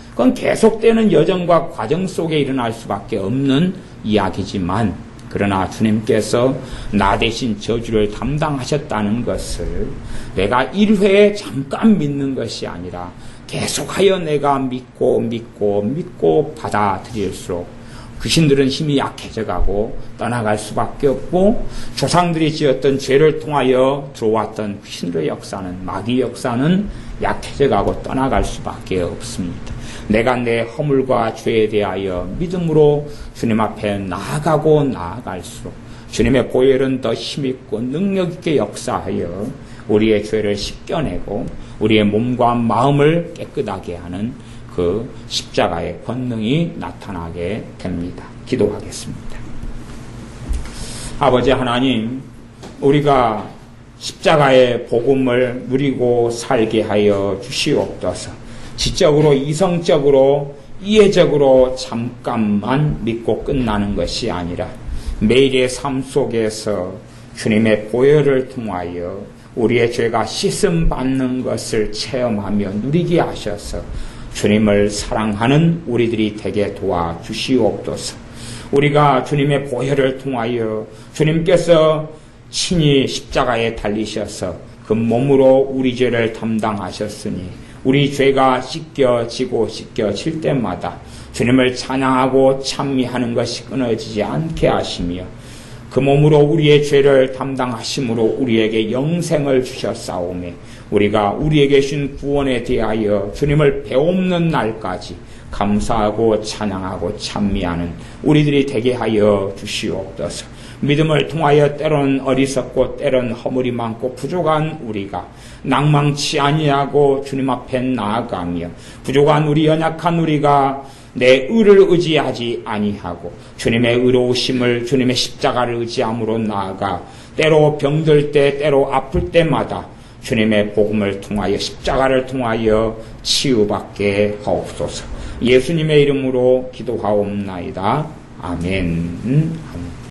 그건 계속되는 여정과 과정 속에 일어날 수밖에 없는 이야기지만, 그러나 주님께서 나 대신 저주를 담당하셨다는 것을 내가 1회에 잠깐 믿는 것이 아니라 계속하여 내가 믿고 받아들일수록 귀신들은 힘이 약해져 가고 떠나갈 수밖에 없고, 조상들이 지었던 죄를 통하여 들어왔던 귀신들의 역사는, 마귀 역사는 약해져 가고 떠나갈 수밖에 없습니다. 내가 내 허물과 죄에 대하여 믿음으로 주님 앞에 나아갈수록 주님의 보혈은 더 힘있고 능력있게 역사하여 우리의 죄를 씻겨내고 우리의 몸과 마음을 깨끗하게 하는 그 십자가의 권능이 나타나게 됩니다. 기도하겠습니다. 아버지 하나님, 우리가 십자가의 복음을 누리고 살게 하여 주시옵소서. 지적으로, 이성적으로, 이해적으로 잠깐만 믿고 끝나는 것이 아니라 매일의 삶 속에서 주님의 보혈을 통하여 우리의 죄가 씻음 받는 것을 체험하며 누리게 하셔서 주님을 사랑하는 우리들이 되게 도와주시옵소서. 우리가 주님의 보혈을 통하여 주님께서 친히 십자가에 달리셔서 그 몸으로 우리 죄를 담당하셨으니 우리 죄가 씻겨질 때마다 주님을 찬양하고 찬미하는 것이 끊어지지 않게 하시며, 그 몸으로 우리의 죄를 담당하심으로 우리에게 영생을 주셨사오매, 우리가 우리에게 주신 구원에 대하여 주님을 배옵는 날까지 감사하고 찬양하고 찬미하는 우리들이 되게 하여 주시옵소서. 믿음을 통하여 때론 어리석고 때론 허물이 많고 부족한 우리가 낭망치 아니하고 주님 앞에 나아가며, 부족한 우리, 연약한 우리가 내 의를 의지하지 아니하고 주님의 의로우심을 주님의 십자가를 의지함으로 나아가 때로 병들 때 때로 아플 때마다 주님의 복음을 통하여 십자가를 통하여 치유받게 하옵소서. 예수님의 이름으로 기도하옵나이다. 아멘.